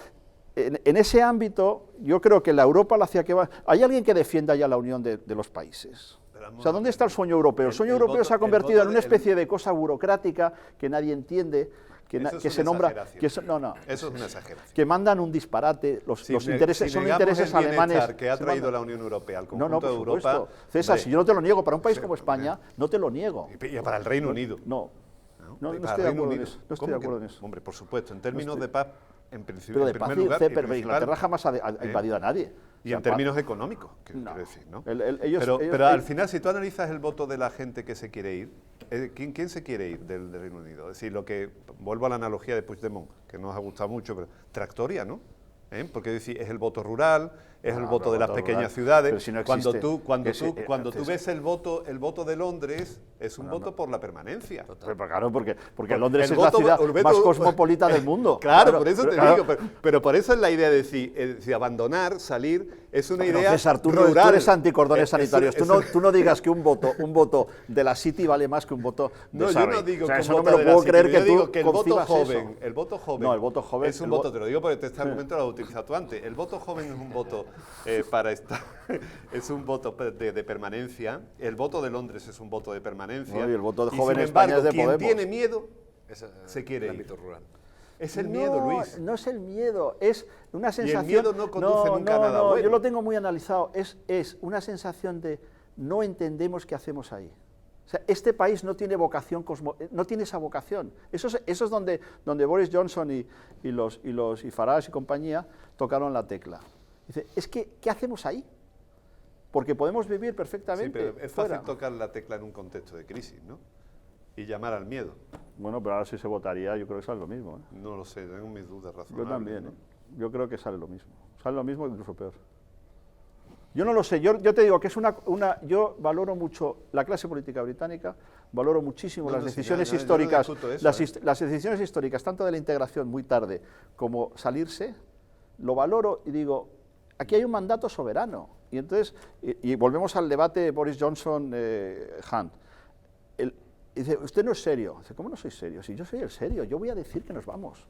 en ese ámbito, yo creo que la Europa la hacia que va... ¿Hay alguien que defienda ya la unión de los países? O sea, ¿dónde está el sueño europeo? El sueño europeo se ha convertido en una especie de cosa burocrática que nadie entiende, que se nombra... Eso es una exageración. Que mandan un disparate, los intereses, son intereses alemanes... que ha traído la Unión Europea al conjunto de Europa... César, si yo no te lo niego, para un país como España, no te lo niego. Y para el Reino Unido. No estoy de acuerdo en eso. No estoy de acuerdo en eso. Hombre, por supuesto, en términos de paz, en principio, pero de en primer paz, lugar... pero Inglaterra jamás ha invadido a nadie. Y en términos económicos, quiero decir, ¿no? Pero al final, si tú analizas el voto de la gente que se quiere ir, ¿quién se quiere ir del Reino Unido? Es decir, vuelvo a la analogía de Puigdemont, que nos ha gustado mucho, pero Tractoria, ¿no? Porque es el voto rural, es el voto de las pequeñas ciudades. Si no cuando tú ves el voto de Londres, es un voto por la permanencia. Pero claro, porque Londres es la ciudad más cosmopolita del mundo. Claro, por eso te digo, pero por eso es la idea de si abandonar, salir, es una idea César, tú rural. Tú eres anticordones sanitarios. Tú no digas que un voto de la City vale más que un voto de No, Sarri. yo no digo que eso no me lo puedo creer que tú el voto joven, el voto joven es un voto, te lo digo porque este argumento lo has utilizado tú antes. El voto joven es un voto para estar, es un voto de permanencia. El voto de Londres es un voto de permanencia. Y el voto de joven sin en España embargo, es de quien Podemos. tiene miedo se quiere ir. ámbito rural. Es el miedo, Luis. No es el miedo, es una sensación... Y el miedo no conduce nunca a nada bueno. Yo lo tengo muy analizado, es una sensación de no entendemos qué hacemos ahí. O sea, este país no tiene vocación, no tiene esa vocación. Eso es donde Boris Johnson y Farage y compañía tocaron la tecla. Dice, es que, ¿qué hacemos ahí? Porque podemos vivir perfectamente. Sí, pero es fácil tocar la tecla en un contexto de crisis, ¿no? y llamar al miedo. Bueno, pero ahora si se votaría, yo creo que sale lo mismo. No lo sé, tengo mis dudas razonables. Yo también, ¿no? Yo creo que sale lo mismo. Sale lo mismo, incluso peor. Yo no lo sé, yo te digo que es yo valoro mucho la clase política británica, valoro muchísimo las decisiones históricas, las decisiones históricas, tanto de la integración muy tarde como salirse, lo valoro y digo, aquí hay un mandato soberano. Y entonces, y volvemos al debate Boris Johnson-Hunt. Dice, usted no es serio. Dice, ¿cómo no soy serio? Si yo soy el serio, yo voy a decir que nos vamos.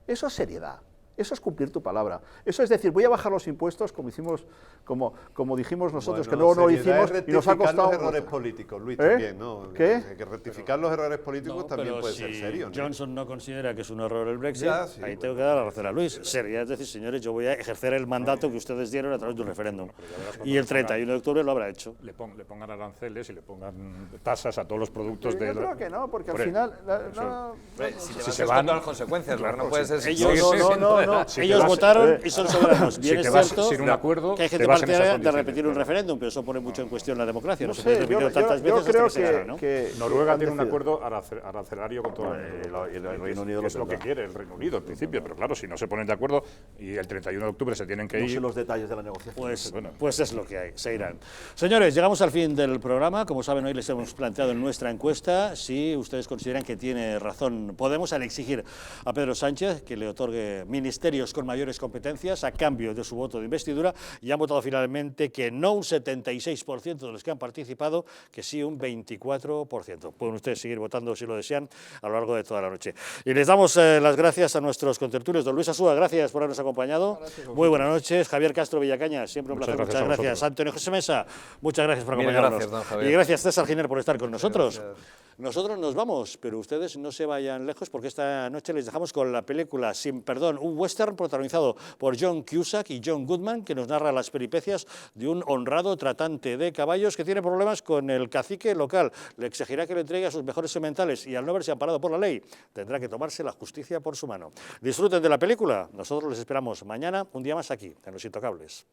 Eso es seriedad. Eso es cumplir tu palabra. Eso es decir, voy a bajar los impuestos como hicimos, como dijimos nosotros, que luego no lo hicimos y nos ha costado. Los errores políticos, Luis, también, ¿no? ¿Qué? Que rectificar los errores políticos también puede ser serio, ¿no? Johnson no considera que es un error el Brexit, sí, ahí tengo que dar la razón a Luis. Sería, es decir, señores, yo voy a ejercer el mandato que ustedes dieron a través de un referéndum. Y el 31 de octubre lo habrá hecho. Le pongan aranceles y le pongan tasas a todos los productos de... Yo creo que no, porque al final... Si se van a las consecuencias, no puede ser... Ellos votaron y son soberanos. Bien es cierto sin un acuerdo, que hay gente partidaria de repetir un referéndum, pero eso pone mucho en cuestión la democracia. No se puede repetir tantas veces hasta que se gana, ¿no? Noruega tiene un acuerdo arancelario con todo el Reino Unido. Es lo que quiere el Reino Unido, al principio, pero claro, si no se ponen de acuerdo y el 31 de octubre se tienen que ir... No sé los detalles de la negociación. Pues es lo que hay, se irán. Señores, llegamos al fin del programa. Como saben, hoy les hemos planteado en nuestra encuesta si ustedes consideran que tiene razón Podemos al exigir a Pedro Sánchez que le otorgue ministerios con mayores competencias a cambio de su voto de investidura, y han votado finalmente que no un 76% de los que han participado, que sí un 24%. Pueden ustedes seguir votando si lo desean a lo largo de toda la noche. Y les damos las gracias a nuestros contertulios. Don Luis Asúa, gracias por habernos acompañado. Muy buenas noches. Javier Castro Villacaña, siempre un placer. Muchas gracias. Antonio José Mesa, muchas gracias por acompañarnos. Gracias, y gracias César Giner por estar con nosotros. Nosotros nos vamos, pero ustedes no se vayan lejos porque esta noche les dejamos con la película Sin Perdón, un western protagonizado por John Cusack y John Goodman, que nos narra las peripecias de un honrado tratante de caballos que tiene problemas con el cacique local. Le exigirá que le entregue a sus mejores sementales y al no verse amparado por la ley, tendrá que tomarse la justicia por su mano. Disfruten de la película. Nosotros les esperamos mañana, un día más aquí, en Los Intocables.